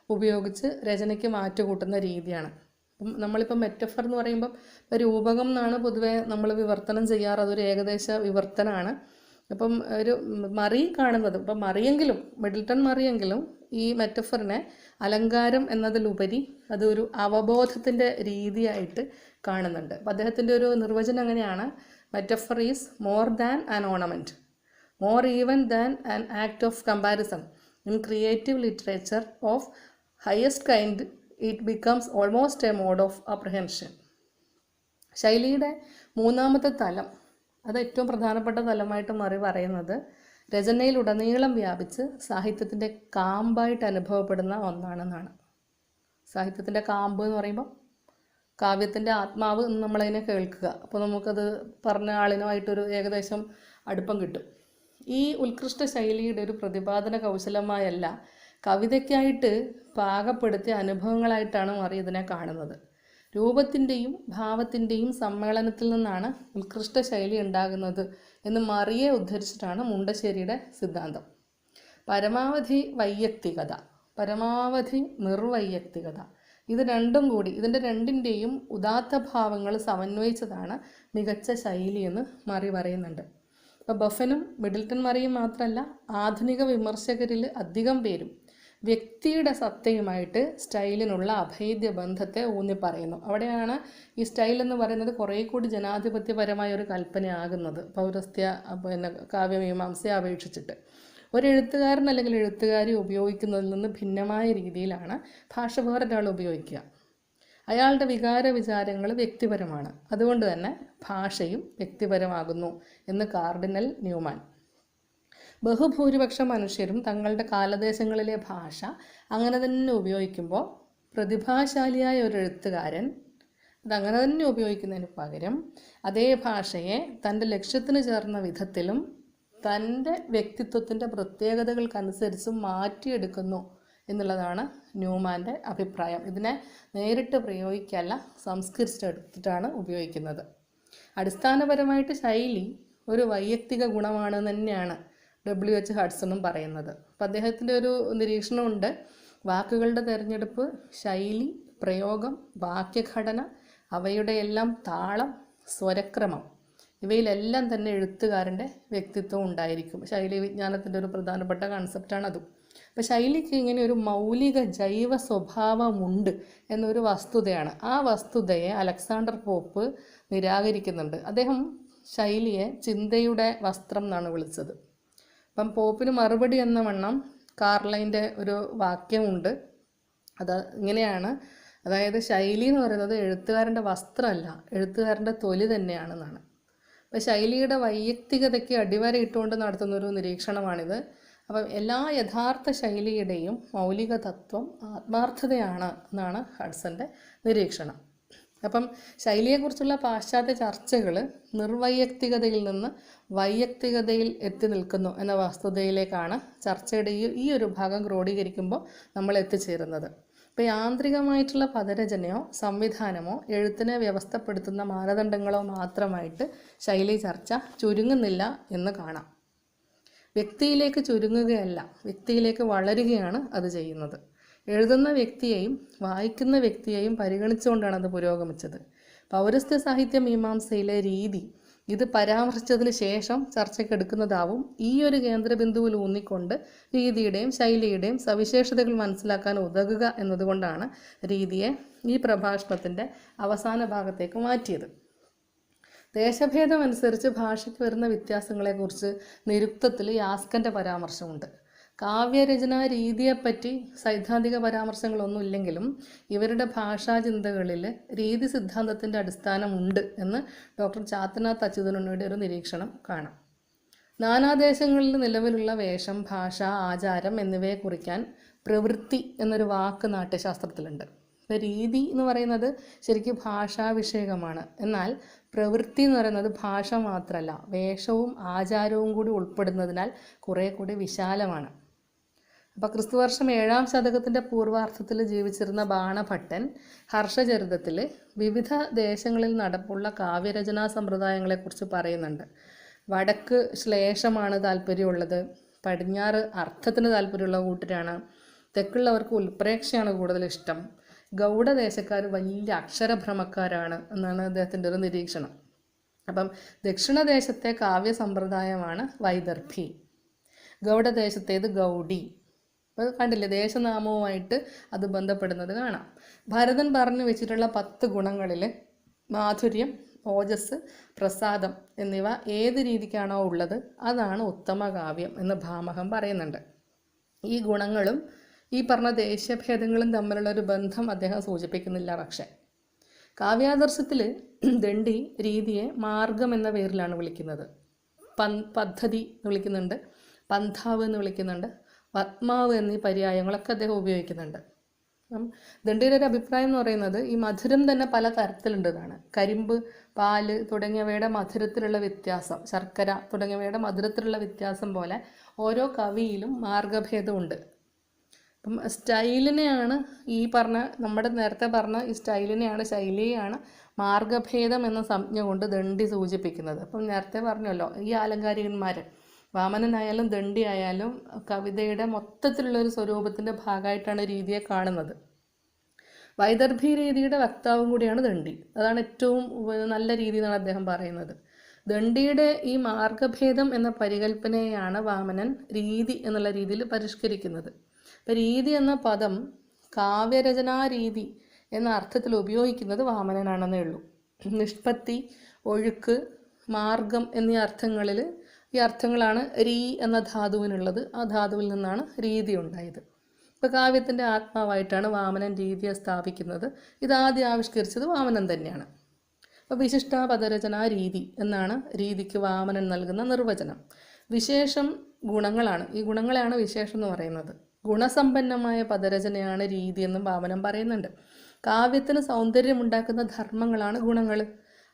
ഉപയോഗിച്ച് രചനയ്ക്ക് മാറ്റുകൂട്ടുന്ന രീതിയാണ്. നമ്മളിപ്പോൾ മെറ്റഫർ എന്ന് പറയുമ്പം രൂപകം എന്നാണ് പൊതുവേ നമ്മൾ വിവർത്തനം ചെയ്യാറ്. അതൊരു ഏകദേശ വിവർത്തനമാണ്. അപ്പം ഒരു മറി കാണുന്നത്, ഇപ്പം മറിയെങ്കിലും മിഡിൽട്ടൺ മറിയെങ്കിലും ഈ മെറ്റഫറിനെ അലങ്കാരം എന്നതിലുപരി അതൊരു അവബോധത്തിൻ്റെ രീതിയായിട്ട് കാണുന്നുണ്ട്. അപ്പം അദ്ദേഹത്തിൻ്റെ ഒരു നിർവചനം അങ്ങനെയാണ്: metaphor is more than an ornament, more even than an act of comparison. In creative literature of highest kind it becomes almost a mode of apprehension. ശൈലിയുടെ മൂന്നാമത്തെ തലം, അത് ഏറ്റവും പ്രധാനപ്പെട്ട തലമായിട്ട് മറി പറയുന്നത് രചനയിലുടനീളം വ്യാപിച്ച് സാഹിത്യത്തിൻ്റെ കാമ്പായിട്ട് അനുഭവപ്പെടുന്ന ഒന്നാണെന്നാണ്. സാഹിത്യത്തിൻ്റെ കാമ്പ് എന്ന് പറയുമ്പോൾ കാവ്യത്തിൻ്റെ ആത്മാവ് എന്ന് നമ്മളതിനെ കേൾക്കുക. അപ്പോൾ നമുക്കത് പറഞ്ഞ ആളിനുമായിട്ടൊരു ഏകദേശം അടുപ്പം കിട്ടും. ഈ ഉത്കൃഷ്ട ശൈലിയുടെ ഒരു പ്രതിപാദന കൗശലമായല്ല, കവിതയ്ക്കായിട്ട് പാകപ്പെടുത്തിയ അനുഭവങ്ങളായിട്ടാണ് മറി ഇതിനെ കാണുന്നത്. രൂപത്തിൻ്റെയും ഭാവത്തിൻ്റെയും സമ്മേളനത്തിൽ നിന്നാണ് ഉത്കൃഷ്ട ശൈലി ഉണ്ടാകുന്നത് എന്ന് മറിയെ ഉദ്ധരിച്ചിട്ടാണ് മുണ്ടശ്ശേരിയുടെ സിദ്ധാന്തം. പരമാവധി വൈയക്തികത, പരമാവധി നിർവൈയക്തികത, ഇത് രണ്ടും കൂടി, ഇതിൻ്റെ രണ്ടിൻ്റെയും ഉദാത്ത ഭാവങ്ങൾ സമന്വയിച്ചതാണ് മികച്ച ശൈലി എന്ന് മറി പറയുന്നുണ്ട്. അപ്പോൾ ബഫനും മിഡിൽട്ടൺ മറിയും മാത്രമല്ല, ആധുനിക വിമർശകരിൽ അധികം പേരും വ്യക്തിയുടെ സത്തയുമായിട്ട് സ്റ്റൈലിനുള്ള അഭേദ്യ ബന്ധത്തെ ഊന്നി പറയുന്നു. അവിടെയാണ് ഈ സ്റ്റൈൽ എന്ന് പറയുന്നത് കുറേ കൂടി ജനാധിപത്യപരമായ ഒരു കൽപ്പനയാകുന്നത്, പൗരസ്ത്യ കാവ്യമീമാംസയെ അപേക്ഷിച്ചിട്ട്. ഒരു എഴുത്തുകാരൻ അല്ലെങ്കിൽ എഴുത്തുകാരി ഉപയോഗിക്കുന്നതിൽ നിന്ന് ഭിന്നമായ രീതിയിലാണ് ഭാഷ വേറൊരാൾ ഉപയോഗിക്കുക. അയാളുടെ വികാര വിചാരങ്ങൾ വ്യക്തിപരമാണ്, അതുകൊണ്ട് തന്നെ ഭാഷയും വ്യക്തിപരമാകുന്നു എന്ന് കാർഡിനൽ ന്യൂമാൻ. ബഹുഭൂരിപക്ഷ മനുഷ്യരും തങ്ങളുടെ കാലദേശങ്ങളിലെ ഭാഷ അങ്ങനെ തന്നെ ഉപയോഗിക്കുമ്പോൾ പ്രതിഭാശാലിയായ ഒരു എഴുത്തുകാരൻ അതങ്ങനെ തന്നെ ഉപയോഗിക്കുന്നതിന് പകരം അതേ ഭാഷയെ തൻ്റെ ലക്ഷ്യത്തിന് ചേർന്ന വിധത്തിലും തൻ്റെ വ്യക്തിത്വത്തിൻ്റെ പ്രത്യേകതകൾക്കനുസരിച്ചും മാറ്റിയെടുക്കുന്നു എന്നുള്ളതാണ് ന്യൂമാൻ്റെ അഭിപ്രായം. ഇതിനെ നേരിട്ട് പ്രയോഗിക്കല്ല, സംസ്കരിച്ചെടുത്തിട്ടാണ് ഉപയോഗിക്കുന്നത്. അടിസ്ഥാനപരമായിട്ട് ശൈലി ഒരു വൈയക്തിക ഗുണമാണെന്ന് തന്നെയാണ് W.H. ഹഡ്സണും പറയുന്നത്. അപ്പം അദ്ദേഹത്തിൻ്റെ ഒരു നിരീക്ഷണമുണ്ട്: വാക്കുകളുടെ തിരഞ്ഞെടുപ്പ്, ശൈലി, പ്രയോഗം, വാക്യഘടന, അവയുടെ എല്ലാം താളം, സ്വരക്രമം, ഇവയിലെല്ലാം തന്നെ എഴുത്തുകാരൻ്റെ വ്യക്തിത്വം ഉണ്ടായിരിക്കും. ശൈലി വിജ്ഞാനത്തിൻ്റെ ഒരു പ്രധാനപ്പെട്ട കൺസെപ്റ്റാണതും. അപ്പോൾ ശൈലിക്ക് ഇങ്ങനെ ഒരു മൗലിക ജൈവ സ്വഭാവമുണ്ട് എന്നൊരു വസ്തുതയാണ്. ആ വസ്തുതയെ അലക്സാണ്ടർ പോപ്പ് നിരാകരിക്കുന്നുണ്ട്. അദ്ദേഹം ശൈലിയെ ചിന്തയുടെ വസ്ത്രം എന്നാണ് വിളിച്ചത്. അപ്പം പോപ്പിന് മറുപടി എന്ന വണ്ണം കാർലൈൻ്റെ ഒരു വാക്യമുണ്ട്. അത് ഇങ്ങനെയാണ്: അതായത് ശൈലി എന്ന് പറയുന്നത് എഴുത്തുകാരൻ്റെ വസ്ത്രമല്ല, എഴുത്തുകാരൻ്റെ തൊലി തന്നെയാണെന്നാണ്. അപ്പോൾ ശൈലിയുടെ വൈയക്തികതയ്ക്ക് അടിവരയിട്ടുകൊണ്ട് നടത്തുന്നൊരു നിരീക്ഷണമാണിത്. അപ്പം എല്ലാ യഥാർത്ഥ ശൈലിയുടെയും മൗലിക തത്വം ആത്മാർത്ഥതയാണ് എന്നാണ് ഹഡ്സൻ്റെ നിരീക്ഷണം. അപ്പം ശൈലിയെക്കുറിച്ചുള്ള പാശ്ചാത്യ ചർച്ചകൾ നിർവൈയക്തികതയിൽ നിന്ന് വൈയക്തികതയിൽ എത്തി നിൽക്കുന്നു എന്ന വസ്തുതയിലേക്കാണ് ചർച്ചയുടെ ഈ ഒരു ഭാഗം ക്രോഡീകരിക്കുമ്പോൾ നമ്മൾ എത്തിച്ചേരുന്നത്. ഇപ്പോൾ യാന്ത്രികമായിട്ടുള്ള പദരചനയോ സംവിധാനമോ എഴുത്തിനെ വ്യവസ്ഥപ്പെടുത്തുന്ന മാനദണ്ഡങ്ങളോ മാത്രമായിട്ട് ശൈലി ചർച്ച ചുരുങ്ങുന്നില്ല എന്ന് കാണാം. വ്യക്തിയിലേക്ക് ചുരുങ്ങുകയല്ല, വ്യക്തിയിലേക്ക് വളരുകയാണ് അത് ചെയ്യുന്നത്. എഴുതുന്ന വ്യക്തിയെയും വായിക്കുന്ന വ്യക്തിയെയും പരിഗണിച്ചുകൊണ്ടാണ് അത് പുരോഗമിച്ചത്. പൗരസ്ത്യ സാഹിത്യ മീമാംസയിലെ രീതി ഇത് പരാമർശിച്ചതിന് ശേഷം ചർച്ചയ്ക്കെടുക്കുന്നതാവും ഈ ഒരു കേന്ദ്രബിന്ദുവിൽ ഊന്നിക്കൊണ്ട് രീതിയുടെയും ശൈലിയുടെയും സവിശേഷതകൾ മനസ്സിലാക്കാൻ ഉതകുക എന്നതുകൊണ്ടാണ് രീതിയെ ഈ പ്രഭാഷണത്തിൻ്റെ അവസാന ഭാഗത്തേക്ക് മാറ്റിയത്. ദേശഭേദമനുസരിച്ച് ഭാഷയ്ക്ക് വരുന്ന വ്യത്യാസങ്ങളെക്കുറിച്ച് നിരുക്തത്തിൽ യാസ്കൻ്റെ പരാമർശമുണ്ട്. കാവ്യരചനാ രീതിയെപ്പറ്റി സൈദ്ധാന്തിക പരാമർശങ്ങളൊന്നും ഇല്ലെങ്കിലും ഇവരുടെ ഭാഷാചിന്തകളിൽ രീതി സിദ്ധാന്തത്തിൻ്റെ അടിസ്ഥാനമുണ്ട് എന്ന് ഡോക്ടർ ചാത്തനാഥ് അച്യുതനുണ്ണിയുടെ ഒരു നിരീക്ഷണം കാണാം. നാനാദേശങ്ങളിൽ നിലവിലുള്ള വേഷം, ഭാഷ, ആചാരം എന്നിവയെ കുറിക്കാൻ പ്രവൃത്തി എന്നൊരു വാക്ക് നാട്യശാസ്ത്രത്തിലുണ്ട്. ഇപ്പോൾ രീതി എന്ന് പറയുന്നത് ശരിക്കും ഭാഷാ വിഷയകമാണ്. എന്നാൽ പ്രവൃത്തി എന്ന് പറയുന്നത് ഭാഷ മാത്രമല്ല, വേഷവും ആചാരവും കൂടി ഉൾപ്പെടുന്നതിനാൽ കുറേ കൂടി വിശാലമാണ്. അപ്പോൾ ക്രിസ്തുവർഷം 7-ാം ശതകത്തിൻ്റെ പൂർവാർത്ഥത്തിൽ ജീവിച്ചിരുന്ന ബാണഭട്ടൻ ഹർഷചരിതത്തിൽ വിവിധ ദേശങ്ങളിൽ നടപ്പുള്ള കാവ്യരചനാ സമ്പ്രദായങ്ങളെക്കുറിച്ച് പറയുന്നുണ്ട്. വടക്ക് ശ്ലേഷമാണ് താല്പര്യമുള്ളത്, പടിഞ്ഞാറ് അർത്ഥത്തിന് താല്പര്യമുള്ള കൂട്ടരാണ്, തെക്കുള്ളവർക്ക് ഉൽപ്രേക്ഷയാണ് കൂടുതൽ ഇഷ്ടം, ഗൗഡദേശക്കാർ വലിയ അക്ഷരഭ്രമക്കാരാണ് എന്നാണ് അദ്ദേഹത്തിൻ്റെ ഒരു നിരീക്ഷണം. അപ്പം ദക്ഷിണദേശത്തെ കാവ്യ സമ്പ്രദായമാണ് വൈദർഭി, ഗൗഡദേശത്തേത് ഗൗഡി. അപ്പോൾ കണ്ടില്ലേ, ദേശനാമവുമായിട്ട് അത് ബന്ധപ്പെടുന്നത് കാണാം. ഭരതൻ പറഞ്ഞു വെച്ചിട്ടുള്ള 10 ഗുണങ്ങളിൽ മാധുര്യം, ഓജസ്, പ്രസാദം എന്നിവ ഏത് രീതിക്കാണോ ഉള്ളത് അതാണ് ഉത്തമ കാവ്യം എന്ന് ഭാമഹം പറയുന്നുണ്ട്. ഈ ഗുണങ്ങളും ഈ പറഞ്ഞ ദേശഭേദങ്ങളും തമ്മിലുള്ള ഒരു ബന്ധം അദ്ദേഹം സൂചിപ്പിക്കുന്നില്ല. പക്ഷേ കാവ്യാദർശത്തിൽ ദണ്ഡി രീതിയെ മാർഗം എന്ന പേരിലാണ് വിളിക്കുന്നത്. പദ്ധതി എന്ന് വിളിക്കുന്നുണ്ട്, പന്ഥാവ് എന്ന് വിളിക്കുന്നുണ്ട്, പത്മാവ് എന്നീ പര്യായങ്ങളൊക്കെ അദ്ദേഹം ഉപയോഗിക്കുന്നുണ്ട്. ദണ്ഡിയുടെ ഒരു അഭിപ്രായം എന്ന് പറയുന്നത് ഈ മധുരം തന്നെ പല തരത്തിലുണ്ടെന്നാണ്. കരിമ്പ്, പാല് തുടങ്ങിയവയുടെ മധുരത്തിലുള്ള വ്യത്യാസം, ശർക്കര തുടങ്ങിയവയുടെ മധുരത്തിലുള്ള വ്യത്യാസം പോലെ ഓരോ കവിയിലും മാർഗഭേദമുണ്ട്. അപ്പം സ്റ്റൈലിനെയാണ് ഈ പറഞ്ഞ, നമ്മുടെ നേരത്തെ പറഞ്ഞ ഈ സ്റ്റൈലിനെയാണ്, ശൈലിയെയാണ് മാർഗഭേദം എന്ന സംജ്ഞ കൊണ്ട് ദണ്ഡി സൂചിപ്പിക്കുന്നത്. അപ്പം നേരത്തെ പറഞ്ഞല്ലോ, ഈ ആലങ്കാരികന്മാർ വാമനനായാലും ദണ്ഡി ആയാലും കവിതയുടെ മൊത്തത്തിലുള്ളൊരു സ്വരൂപത്തിൻ്റെ ഭാഗമായിട്ടാണ് രീതിയെ കാണുന്നത്. വൈദർഭി രീതിയുടെ വക്താവും കൂടിയാണ് ദണ്ഡി. അതാണ് ഏറ്റവും നല്ല രീതി എന്നാണ് അദ്ദേഹം പറയുന്നത്. ദണ്ഡിയുടെ ഈ മാർഗഭേദം എന്ന പരികല്പനയെയാണ് വാമനൻ രീതി എന്നുള്ള രീതിയിൽ പരിഷ്കരിക്കുന്നത്. അപ്പം രീതി എന്ന പദം കാവ്യരചനാ രീതി എന്ന അർത്ഥത്തിൽ ഉപയോഗിക്കുന്നത് വാമനനാണെന്നേ ഉള്ളൂ. നിഷ്പത്തി, ഒഴുക്ക്, മാർഗം എന്നീ അർത്ഥങ്ങളിൽ ഈ അർത്ഥങ്ങളാണ് രീ എന്ന ധാതുവിനുള്ളത്. ആ ധാതുവിൽ നിന്നാണ് രീതി ഉണ്ടായത്. ഇപ്പോൾ കാവ്യത്തിൻ്റെ ആത്മാവായിട്ടാണ് വാമനൻ രീതിയെ സ്ഥാപിക്കുന്നത്. ഇതാദ്യം ആവിഷ്കരിച്ചത് വാമനൻ തന്നെയാണ്. അപ്പോൾ വിശിഷ്ട പദരചനാ രീതി എന്നാണ് രീതിക്ക് വാമനൻ നൽകുന്ന നിർവചനം. വിശേഷം ഗുണങ്ങളാണ്, ഈ ഗുണങ്ങളെയാണ് വിശേഷം എന്ന് പറയുന്നത്. ഗുണസമ്പന്നമായ പദരചനയാണ് രീതി എന്നും വാമനൻ പറയുന്നുണ്ട്. കാവ്യത്തിന് സൗന്ദര്യമുണ്ടാക്കുന്ന ധർമ്മങ്ങളാണ് ഗുണങ്ങൾ.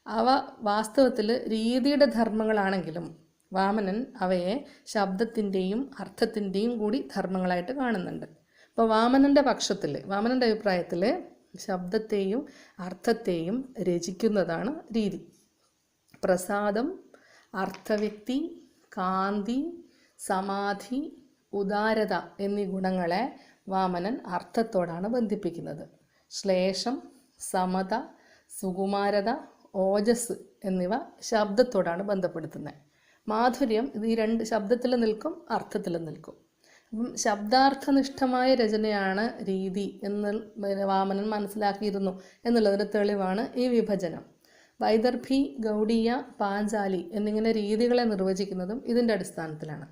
അവ വാസ്തവത്തിൽ രീതിയുടെ ധർമ്മങ്ങളാണെങ്കിലും വാമനൻ അവയെ ശബ്ദത്തിൻ്റെയും അർത്ഥത്തിൻ്റെയും കൂടി ധർമ്മങ്ങളായിട്ട് കാണുന്നുണ്ട്. അപ്പോൾ വാമനൻ്റെ പക്ഷത്തിൽ, വാമനൻ്റെ അഭിപ്രായത്തിൽ ശബ്ദത്തെയും അർത്ഥത്തെയും രചിക്കുന്നതാണ് രീതി. പ്രസാദം, അർത്ഥവ്യക്തി, കാന്തി, സമാധി, ഉദാരത എന്നീ ഗുണങ്ങളെ വാമനൻ അർത്ഥത്തോടാണ് ബന്ധിപ്പിക്കുന്നത്. ശ്ലേഷം, സമത, സുകുമാരത, ഓജസ് എന്നിവ ശബ്ദത്തോടാണ് ബന്ധപ്പെടുത്തുന്നത്. മാധുര്യം ഇത് ഈ രണ്ട് ശബ്ദത്തിൽ നിൽക്കും, അർത്ഥത്തിൽ നിൽക്കും. അപ്പം ശബ്ദാർത്ഥനിഷ്ഠമായ രചനയാണ് രീതി എന്ന് വാമനൻ മനസ്സിലാക്കിയിരുന്നു എന്നുള്ളതിന് തെളിവാണ് ഈ വിഭജനം. വൈദർഭി, ഗൗഡീയ, പാഞ്ചാലി എന്നിങ്ങനെ രീതികളെ നിർവചിക്കുന്നതും ഇതിൻ്റെ അടിസ്ഥാനത്തിലാണ്.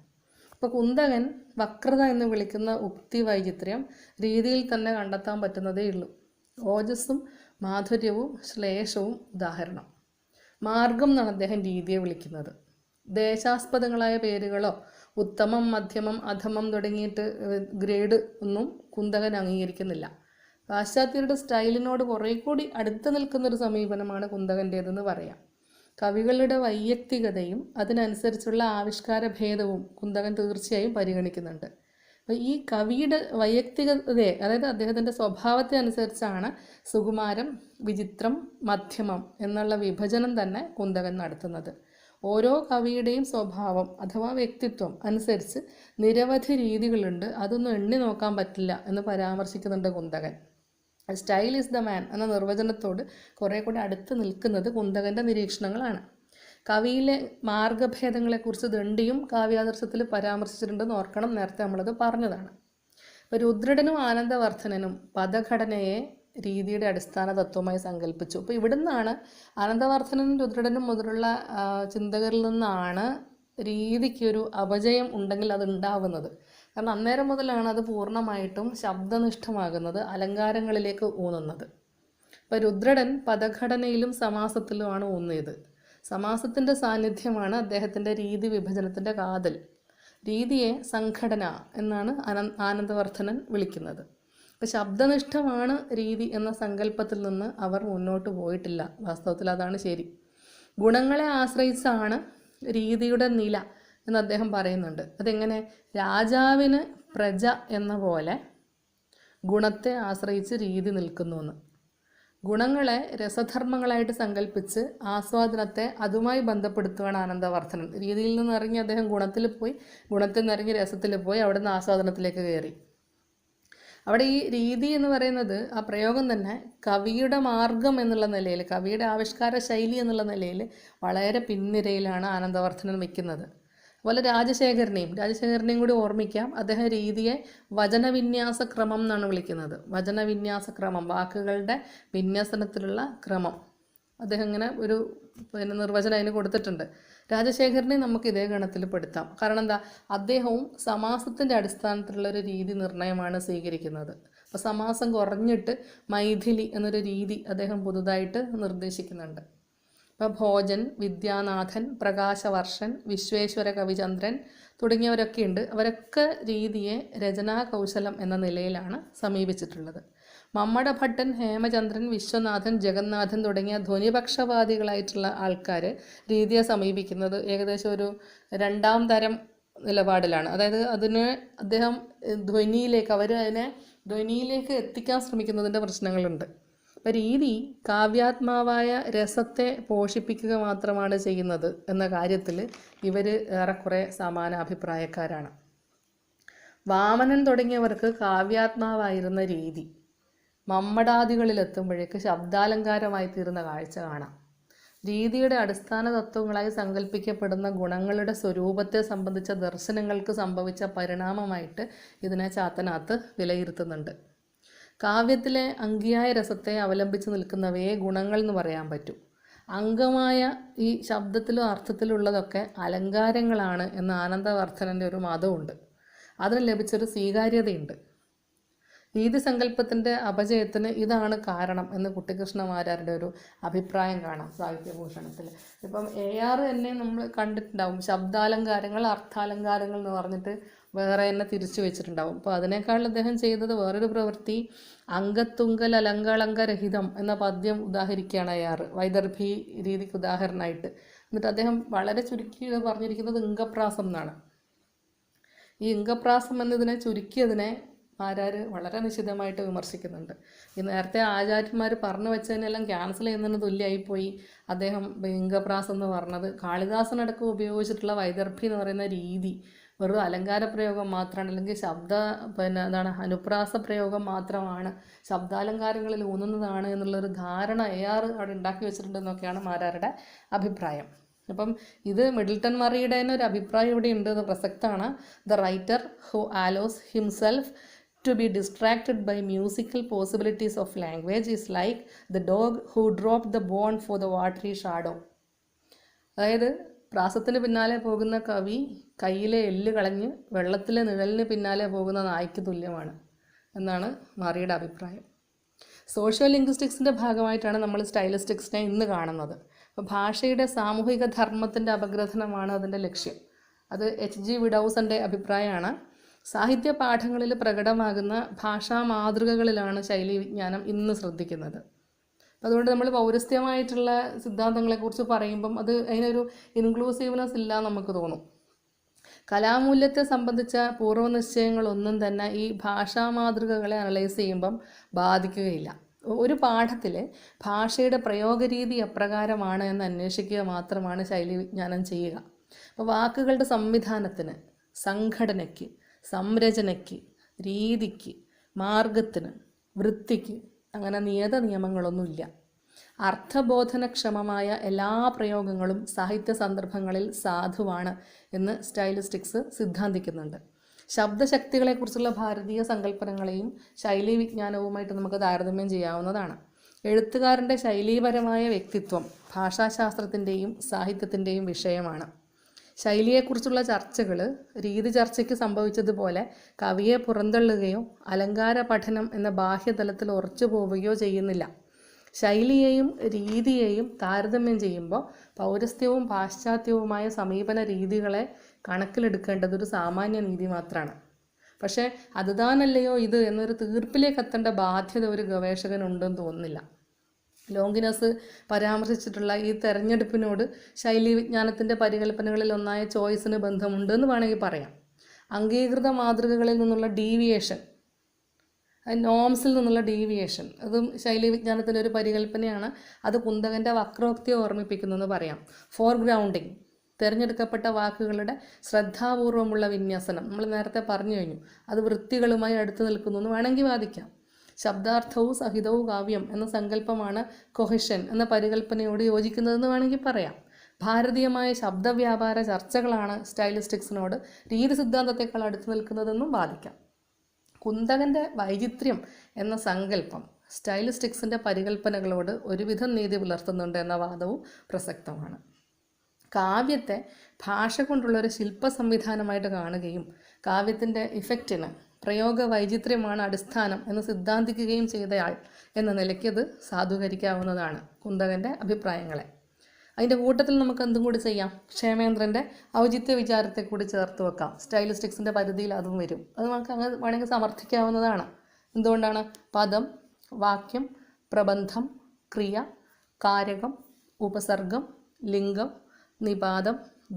അപ്പോൾ കുന്തകൻ വക്രത എന്ന് വിളിക്കുന്ന ഉക്തി വൈചിത്ര്യം രീതിയിൽ തന്നെ കണ്ടെത്താൻ പറ്റുന്നതേ ഉള്ളൂ. ഓജസ്സും മാധുര്യവും ശ്ലേഷവും ഉദാഹരണം. മാർഗം എന്നാണ് അദ്ദേഹം രീതിയെ വിളിക്കുന്നത്. ദേശാസ്പദങ്ങളായ പേരുകളോ ഉത്തമം, മധ്യമം, അധമം തുടങ്ങിയിട്ട് ഗ്രേഡ് ഒന്നും കുന്തകൻ അംഗീകരിക്കുന്നില്ല. പാശ്ചാത്യരുടെ സ്റ്റൈലിനോട് കുറേ കൂടി അടുത്ത് നിൽക്കുന്നൊരു സമീപനമാണ് കുന്തകൻ്റേതെന്ന് പറയാം. കവികളുടെ വൈയക്തികതയും അതിനനുസരിച്ചുള്ള ആവിഷ്കാര ഭേദവും കുന്തകൻ തീർച്ചയായും പരിഗണിക്കുന്നുണ്ട്. അപ്പോൾ ഈ കവിയുടെ വൈയക്തികതയെ, അതായത് അദ്ദേഹത്തിൻ്റെ സ്വഭാവത്തെ അനുസരിച്ചാണ് സുകുമാരം, വിചിത്രം, മധ്യമം എന്നുള്ള വിഭജനം തന്നെ കുന്തകൻ നടത്തുന്നത്. ഓരോ കവിയുടെയും സ്വഭാവം അഥവാ വ്യക്തിത്വം അനുസരിച്ച് നിരവധി രീതികളുണ്ട്, അതൊന്നും എണ്ണി നോക്കാൻ പറ്റില്ല എന്ന് പരാമർശിക്കുന്നുണ്ട് കുന്തകൻ. സ്റ്റൈൽ ഈസ് ദ മാൻ എന്ന നിർവചനത്തോട് കുറേ കൂടി അടുത്ത് നിൽക്കുന്നത് കുന്തകൻ്റെ നിരീക്ഷണങ്ങളാണ്. കവിയിലെ മാർഗഭേദങ്ങളെക്കുറിച്ച് ദണ്ഡിയും കാവ്യാദർശത്തിൽ പരാമർശിച്ചിട്ടുണ്ടെന്ന് ഓർക്കണം, നേരത്തെ നമ്മളത് പറഞ്ഞതാണ്. ഇപ്പോൾ രുദ്രടനും ആനന്ദവർദ്ധനനും പദഘടനയെ രീതിയുടെ അടിസ്ഥാന തത്വമായി സങ്കല്പിച്ചു. അപ്പോൾ ഇവിടെ നിന്നാണ് ആനന്ദവർദ്ധനനും രുദ്രടനും മുതലുള്ള ചിന്തകരിൽ നിന്നാണ് രീതിക്കൊരു അപജയം ഉണ്ടെങ്കിൽ അത് ഉണ്ടാവുന്നത്. കാരണം അന്നേരം മുതലാണ് അത് പൂർണ്ണമായിട്ടും ശബ്ദനിഷ്ഠമാകുന്നത്, അലങ്കാരങ്ങളിലേക്ക് ഊന്നുന്നത്. ഇപ്പോൾ രുദ്രടൻ പദഘടനയിലും സമാസത്തിലുമാണ് ഊന്നിയത്. സമാസത്തിൻ്റെ സാന്നിധ്യമാണ് അദ്ദേഹത്തിൻ്റെ രീതി വിഭജനത്തിൻ്റെ കാതൽ. രീതിയെ സംഘടന എന്നാണ് ആനന്ദവർദ്ധനൻ വിളിക്കുന്നത്. അപ്പോൾ ശബ്ദനിഷ്ഠമാണ് രീതി എന്ന സങ്കല്പത്തിൽ നിന്ന് അവർ മുന്നോട്ട് പോയിട്ടില്ല. വാസ്തവത്തിൽ അതാണ് ശരി. ഗുണങ്ങളെ ആശ്രയിച്ചാണ് രീതിയുടെ നില എന്ന് അദ്ദേഹം പറയുന്നുണ്ട്. അതെങ്ങനെ? രാജാവിന് പ്രജ എന്ന പോലെ ഗുണത്തെ ആശ്രയിച്ച് രീതി നിൽക്കുന്നുവെന്ന്. ഗുണങ്ങളെ രസധർമ്മങ്ങളായിട്ട് സങ്കല്പിച്ച് ആസ്വാദനത്തെ അതുമായി ബന്ധപ്പെടുത്തുകയാണ് ആനന്ദവർദ്ധനൻ. രീതിയിൽ നിന്ന് ഇറങ്ങി അദ്ദേഹം ഗുണത്തിൽ പോയി, ഗുണത്തിൽ നിന്ന് ഇറങ്ങി രസത്തിൽ പോയി, അവിടെ നിന്ന് ആസ്വാദനത്തിലേക്ക് കയറി. അവിടെ ഈ രീതി എന്ന് പറയുന്നത് ആ പ്രയോഗം തന്നെ കവിയുടെ മാർഗം എന്നുള്ള നിലയിൽ, കവിയുടെ ആവിഷ്കാര ശൈലി എന്നുള്ള നിലയിൽ വളരെ പിൻനിരയിലാണ് ആനന്ദവർദ്ധനൻ വയ്ക്കുന്നത്. അതുപോലെ രാജശേഖരനെയും കൂടി ഓർമ്മിക്കാം. അദ്ദേഹം രീതിയെ വചനവിന്യാസക്രമം എന്നാണ് വിളിക്കുന്നത്. വചനവിന്യാസക്രമം, വാക്കുകളുടെ വിന്യാസനത്തിലുള്ള ക്രമം. അദ്ദേഹം ഇങ്ങനെ ഒരു നിർവചനം അതിന് കൊടുത്തിട്ടുണ്ട്. രാജശേഖരനെ നമുക്ക് ഇതേ ഗണത്തിൽ പെടുത്താം. കാരണം എന്താ, അദ്ദേഹവും സമാസത്തിൻ്റെ അടിസ്ഥാനത്തിലുള്ള ഒരു രീതി നിർണയമാണ് സ്വീകരിക്കുന്നത്. അപ്പോൾ സമാസം കുറഞ്ഞിട്ട് മൈഥിലി എന്നൊരു രീതി അദ്ദേഹം പുതുതായിട്ട് നിർദ്ദേശിക്കുന്നുണ്ട്. ഇപ്പോൾ ഭോജൻ, വിദ്യാനാഥൻ, പ്രകാശവർഷൻ, വിശ്വേശ്വര കവിചന്ദ്രൻ തുടങ്ങിയവരൊക്കെ ഉണ്ട്. അവരൊക്കെ രീതിയെ രചനാകൗശലം എന്ന നിലയിലാണ് സമീപിച്ചിട്ടുള്ളത്. മമ്മട ഭട്ടൻ, ഹേമചന്ദ്രൻ, വിശ്വനാഥൻ, ജഗന്നാഥൻ തുടങ്ങിയ ധ്വനിപക്ഷവാദികളായിട്ടുള്ള ആൾക്കാർ രീതിയെ സമീപിക്കുന്നത് ഏകദേശം ഒരു രണ്ടാം തരം നിലപാടിലാണ്. അതായത് അദ്ദേഹം അതിനെ ധ്വനിയിലേക്ക് എത്തിക്കാൻ ശ്രമിക്കുന്നതിൻ്റെ പ്രശ്നങ്ങളുണ്ട്. അപ്പം രീതി കാവ്യാത്മാവായ രസത്തെ പോഷിപ്പിക്കുക മാത്രമാണ് ചെയ്യുന്നത് എന്ന കാര്യത്തിൽ ഇവർ ഏറെക്കുറെ സമാന അഭിപ്രായക്കാരാണ്. വാമനൻ തുടങ്ങിയവർക്ക് കാവ്യാത്മാവായിരുന്ന രീതി മമ്മടാദികളിലെത്തുമ്പോഴേക്ക് ശബ്ദാലങ്കാരമായി തീർന്ന കാഴ്ച കാണാം. രീതിയുടെ അടിസ്ഥാന തത്വങ്ങളായി സങ്കല്പിക്കപ്പെടുന്ന ഗുണങ്ങളുടെ സ്വരൂപത്തെ സംബന്ധിച്ച ദർശനങ്ങൾക്ക് സംഭവിച്ച പരിണാമമായിട്ട് ഇതിനെ ചാത്തനാത്ത് വിലയിരുത്തുന്നുണ്ട്. കാവ്യത്തിലെ അംഗിയായ രസത്തെ അവലംബിച്ച് നിൽക്കുന്നവയെ ഗുണങ്ങൾ എന്ന് പറയാൻ പറ്റും. അംഗമായ ഈ ശബ്ദത്തിലും അർത്ഥത്തിലുള്ളതൊക്കെ അലങ്കാരങ്ങളാണ് എന്ന ആനന്ദവർദ്ധനൻ്റെ ഒരു മതമുണ്ട്. അതിന് ലഭിച്ചൊരു സ്വീകാര്യതയുണ്ട്. രീതിസങ്കല്പത്തിൻ്റെ അപജയത്തിന് ഇതാണ് കാരണം എന്ന് കുട്ടിക്കൃഷ്ണമാരാരുടെ ഒരു അഭിപ്രായം കാണാം സാഹിത്യഭൂഷണത്തിൽ. ഇപ്പം AR തന്നെ നമ്മൾ കണ്ടിട്ടുണ്ടാവും, ശബ്ദാലങ്കാരങ്ങൾ, അർത്ഥാലങ്കാരങ്ങൾ എന്ന് പറഞ്ഞിട്ട് വേറെ തന്നെ തിരിച്ചു വെച്ചിട്ടുണ്ടാവും. അപ്പോൾ അതിനേക്കാൾ അദ്ദേഹം ചെയ്തത് വേറൊരു പ്രവൃത്തി, അംഗത്തുങ്കൽ അലങ്കളങ്കരഹിതം എന്ന പദ്യം ഉദാഹരിക്കുകയാണ് AR, വൈദർഭി രീതിക്ക് ഉദാഹരണമായിട്ട്. എന്നിട്ട് അദ്ദേഹം വളരെ ചുരുക്കി പറഞ്ഞിരിക്കുന്നത് ഇംഗപ്രാസം എന്നാണ്. ഈ ഇംഗപ്രാസം എന്നതിനെ ചുരുക്കിയതിനെ ആരാർ വളരെ നിശിതമായിട്ട് വിമർശിക്കുന്നുണ്ട്. ഈ നേരത്തെ ആചാര്യന്മാർ പറഞ്ഞു വെച്ചതിനെല്ലാം ക്യാൻസൽ ചെയ്യുന്നതിന് തുല്യമായിപ്പോയി അദ്ദേഹം ഇംഗപ്രാസം എന്ന് പറഞ്ഞത്. കാളിദാസനടക്കം ഉപയോഗിച്ചിട്ടുള്ള വൈദർഭി എന്ന് പറയുന്ന രീതി വെറും അലങ്കാര പ്രയോഗം മാത്രമാണ്, അല്ലെങ്കിൽ അനുപ്രാസ പ്രയോഗം മാത്രമാണ്, ശബ്ദാലങ്കാരങ്ങളിൽ ഊന്നുന്നതാണ് എന്നുള്ളൊരു ധാരണ AR അവിടെ ഉണ്ടാക്കി വെച്ചിട്ടുണ്ടെന്നൊക്കെയാണ് മാരാരുടെ അഭിപ്രായം. അപ്പം ഇത് മിഡിൽട്ടൺ മറിയുടെ തന്നെ ഒരു അഭിപ്രായം ഇവിടെ ഉണ്ട്, അത് പ്രസക്തമാണ്. The writer who allows himself to be distracted by musical possibilities of language is like the dog who dropped the bone for the watery shadow. അതായത് പ്രാസത്തിന് പിന്നാലെ പോകുന്ന കവി കയ്യിലെ എല്ല് കളഞ്ഞ് വെള്ളത്തിലെ നിഴലിന് പിന്നാലെ പോകുന്ന നായ്ക്ക് തുല്യമാണ് എന്നാണ് മാറിയുടെ അഭിപ്രായം. സോഷ്യോ ലിംഗ്വിസ്റ്റിക്സിൻ്റെ ഭാഗമായിട്ടാണ് നമ്മൾ സ്റ്റൈലിസ്റ്റിക്സിനെ ഇന്ന് കാണുന്നത്. അപ്പോൾ ഭാഷയുടെ സാമൂഹിക ധർമ്മത്തിൻ്റെ അപഗ്രഥനമാണ് അതിൻ്റെ ലക്ഷ്യം. അത് H.G. വിഡൌസൻ്റെ അഭിപ്രായമാണ്. സാഹിത്യ പാഠങ്ങളിൽ പ്രകടമാകുന്ന ഭാഷാ മാതൃകകളിലാണ് ശൈലി വിജ്ഞാനം ഇന്ന് ശ്രദ്ധിക്കുന്നത്. അതുകൊണ്ട് നമ്മൾ പൗരസ്ത്യമായിട്ടുള്ള സിദ്ധാന്തങ്ങളെക്കുറിച്ച് പറയുമ്പം അതിനൊരു ഇൻക്ലൂസീവ്നെസ് ഇല്ല നമുക്ക് തോന്നും. കലാമൂല്യത്തെ സംബന്ധിച്ച പൂർവ്വനിശ്ചയങ്ങളൊന്നും തന്നെ ഈ ഭാഷാ മാതൃകകളെ അനലൈസ് ചെയ്യുമ്പം ബാധിക്കുകയില്ല. ഒരു പാഠത്തിൽ ഭാഷയുടെ പ്രയോഗരീതി എപ്രകാരമാണ് എന്ന് അന്വേഷിക്കുക മാത്രമാണ് ശൈലി വിജ്ഞാനം ചെയ്യുക. അപ്പോൾ വാക്കുകളുടെ സംവിധാനത്തിന്, സംഘടനയ്ക്ക്, സംരചനയ്ക്ക്, രീതിക്ക്, മാർഗത്തിന്, വൃത്തിക്ക് അങ്ങനെ നിയത നിയമങ്ങളൊന്നുമില്ല. അർത്ഥബോധനക്ഷമമായ എല്ലാ പ്രയോഗങ്ങളും സാഹിത്യ സന്ദർഭങ്ങളിൽ സാധുവാണ് എന്ന് സ്റ്റൈലിസ്റ്റിക്സ് സിദ്ധാന്തിക്കുന്നുണ്ട്. ശബ്ദശക്തികളെക്കുറിച്ചുള്ള ഭാരതീയ സങ്കല്പനങ്ങളെയും ശൈലീ വിജ്ഞാനവുമായിട്ട് നമുക്ക് താരതമ്യം ചെയ്യാവുന്നതാണ്. എഴുത്തുകാരൻ്റെ ശൈലീപരമായ വ്യക്തിത്വം ഭാഷാശാസ്ത്രത്തിൻ്റെയും സാഹിത്യത്തിൻ്റെയും വിഷയമാണ്. ശൈലിയെക്കുറിച്ചുള്ള ചർച്ചകൾ രീതി ചർച്ചയ്ക്ക് സംഭവിച്ചതുപോലെ കവിയെ പുറന്തള്ളുകയോ അലങ്കാര പഠനം എന്ന ബാഹ്യതലത്തിൽ ഉറച്ചു പോവുകയോ ചെയ്യുന്നില്ല. ശൈലിയെയും രീതിയെയും താരതമ്യം ചെയ്യുമ്പോൾ പൗരസ്ത്യവും പാശ്ചാത്യവുമായ സമീപന രീതികളെ കണക്കിലെടുക്കേണ്ടതൊരു സാമാന്യ നീതി മാത്രമാണ്. പക്ഷേ അതുതാനല്ലയോ ഇത് എന്നൊരു തീർപ്പിലേക്ക് എത്തേണ്ട ബാധ്യത ഒരു ഗവേഷകനുണ്ടെന്ന് തോന്നുന്നില്ല. ലോങ്കിനസ് പരാമർശിച്ചിട്ടുള്ള ഈ തെരഞ്ഞെടുപ്പിനോട് ശൈലീ വിജ്ഞാനത്തിൻ്റെ പരികല്പനകളിൽ ഒന്നായ ചോയ്സിന് ബന്ധമുണ്ടെന്ന് വേണമെങ്കിൽ പറയാം. അംഗീകൃത മാതൃകകളിൽ നിന്നുള്ള ഡീവിയേഷൻ, നോംസിൽ നിന്നുള്ള ഡീവിയേഷൻ, അതും ശൈലി വിജ്ഞാനത്തിൻ്റെ ഒരു പരികല്പനയാണ്. അത് കുന്തകൻ്റെ വക്രോക്തിയെ ഓർമ്മിപ്പിക്കുന്നെന്ന് പറയാം. ഫോർഗ്രൗണ്ടിങ്, തിരഞ്ഞെടുക്കപ്പെട്ട വാക്കുകളുടെ ശ്രദ്ധാപൂർവമുള്ള വിന്യസനം, നമ്മൾ നേരത്തെ പറഞ്ഞു കഴിഞ്ഞു. അത് വൃത്തികളുമായി അടുത്ത് നിൽക്കുന്നു എന്ന് വേണമെങ്കിൽ വാദിക്കാം. ശബ്ദാർത്ഥവും സഹിതവും കാവ്യം എന്ന സങ്കല്പമാണ് കൊഹിഷൻ എന്ന പരികല്പനയോട് യോജിക്കുന്നതെന്ന് വേണമെങ്കിൽ പറയാം. ഭാരതീയമായ ശബ്ദവ്യാപാര ചർച്ചകളാണ് സ്റ്റൈലിസ്റ്റിക്സിനോട് രീതി സിദ്ധാന്തത്തെക്കാൾ അടുത്ത് നിൽക്കുന്നതെന്നും വാദിക്കാം. കുന്തകൻ്റെ വൈചിത്ര്യം എന്ന സങ്കല്പം സ്റ്റൈലിസ്റ്റിക്സിൻ്റെ പരികല്പനകളോട് ഒരുവിധം നീതി പുലർത്തുന്നുണ്ട് എന്ന വാദവും പ്രസക്തമാണ്. കാവ്യത്തെ ഭാഷ കൊണ്ടുള്ളൊരു ശില്പ സംവിധാനമായിട്ട് കാണുകയും കാവ്യത്തിൻ്റെ ഇഫക്റ്റിന് പ്രയോഗ വൈചിത്ര്യമാണ് അടിസ്ഥാനം എന്ന് സിദ്ധാന്തിക്കുകയും ചെയ്തയാൾ എന്ന നിലയ്ക്ക് ഇത് സാധൂകരിക്കാവുന്നതാണ് കുന്തകൻ്റെ അഭിപ്രായങ്ങളെ. അതിൻ്റെ കൂട്ടത്തിൽ നമുക്ക് എന്തും കൂടി ചെയ്യാം, ക്ഷേമേന്ദ്രൻ്റെ ഔചിത്യ വിചാരത്തെ കൂടി ചേർത്ത് വെക്കാം. സ്റ്റൈലിസ്റ്റിക്സിൻ്റെ പരിധിയിൽ അതും വരും. അത് നമുക്ക് അങ്ങനെ വേണമെങ്കിൽ സമർത്ഥിക്കാവുന്നതാണ്. എന്തുകൊണ്ടാണ്? പദം, വാക്യം, പ്രബന്ധം, ക്രിയ, കാരകം, ഉപസർഗം, ലിംഗം, നിപാതം,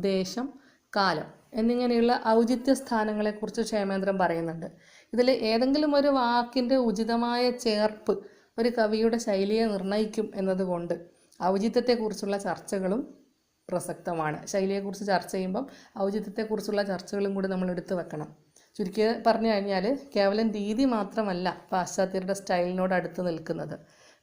ദേശം, കാലം എന്നിങ്ങനെയുള്ള ഔചിത്യ സ്ഥാനങ്ങളെക്കുറിച്ച് ക്ഷേമേന്ദ്രൻ പറയുന്നുണ്ട്. ഇതിൽ ഏതെങ്കിലും ഒരു വാക്കിൻ്റെ ഉചിതമായ ചേർപ്പ് ഒരു കവിയുടെ ശൈലിയെ നിർണ്ണയിക്കും എന്നതുകൊണ്ട് ഔചിത്യത്തെക്കുറിച്ചുള്ള ചർച്ചകളും പ്രസക്തമാണ്. ശൈലിയെക്കുറിച്ച് ചർച്ച ചെയ്യുമ്പം ഔചിത്യത്തെക്കുറിച്ചുള്ള ചർച്ചകളും കൂടി നമ്മൾ എടുത്തു വെക്കണം. ചുരുക്കി പറഞ്ഞു കഴിഞ്ഞാൽ കേവലം രീതി മാത്രമല്ല പാശ്ചാത്യരുടെ സ്റ്റൈലിനോട് അടുത്ത് നിൽക്കുന്നത്.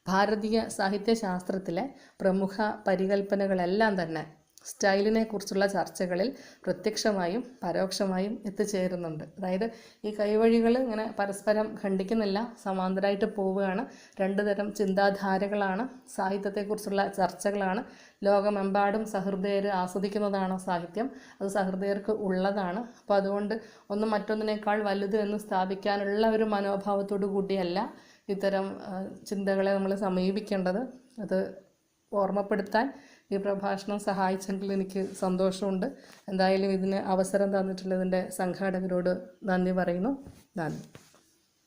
ഭാരതീയ സാഹിത്യശാസ്ത്രത്തിലെ പ്രമുഖ പരികല്പനകളെല്ലാം തന്നെ സ്റ്റൈലിനെ കുറിച്ചുള്ള ചർച്ചകളിൽ പ്രത്യക്ഷമായും പരോക്ഷമായും എത്തിച്ചേരുന്നുണ്ട്. അതായത് ഈ കൈവഴികൾ ഇങ്ങനെ പരസ്പരം ഖണ്ഡിക്കുന്നില്ല, സമാന്തരമായിട്ട് പോവുകയാണ്. രണ്ട് തരം ചിന്താധാരകളാണ്, സാഹിത്യത്തെക്കുറിച്ചുള്ള ചർച്ചകളാണ്. ലോകമെമ്പാടും സഹൃദയർ ആസ്വദിക്കുന്നതാണ് സാഹിത്യം, അത് സഹൃദയർക്ക് ഉള്ളതാണ്. അപ്പോൾ അതുകൊണ്ട് ഒന്ന് മറ്റൊന്നിനേക്കാൾ വലുത് എന്ന് സ്ഥാപിക്കാനുള്ള ഒരു മനോഭാവത്തോടു കൂടിയല്ല ഇത്തരം ചിന്തകളെ നമ്മൾ സമീപിക്കേണ്ടത്. അത് ഓർമ്മപ്പെടുത്താൻ ഈ പ്രഭാഷണം സഹായിച്ചെങ്കിൽ എനിക്ക് സന്തോഷമുണ്ട്. എന്തായാലും ഇതിന് അവസരം തന്നിട്ടുള്ളതിൻ്റെ സംഘാടകരോട് നന്ദി പറയുന്നു. നന്ദി.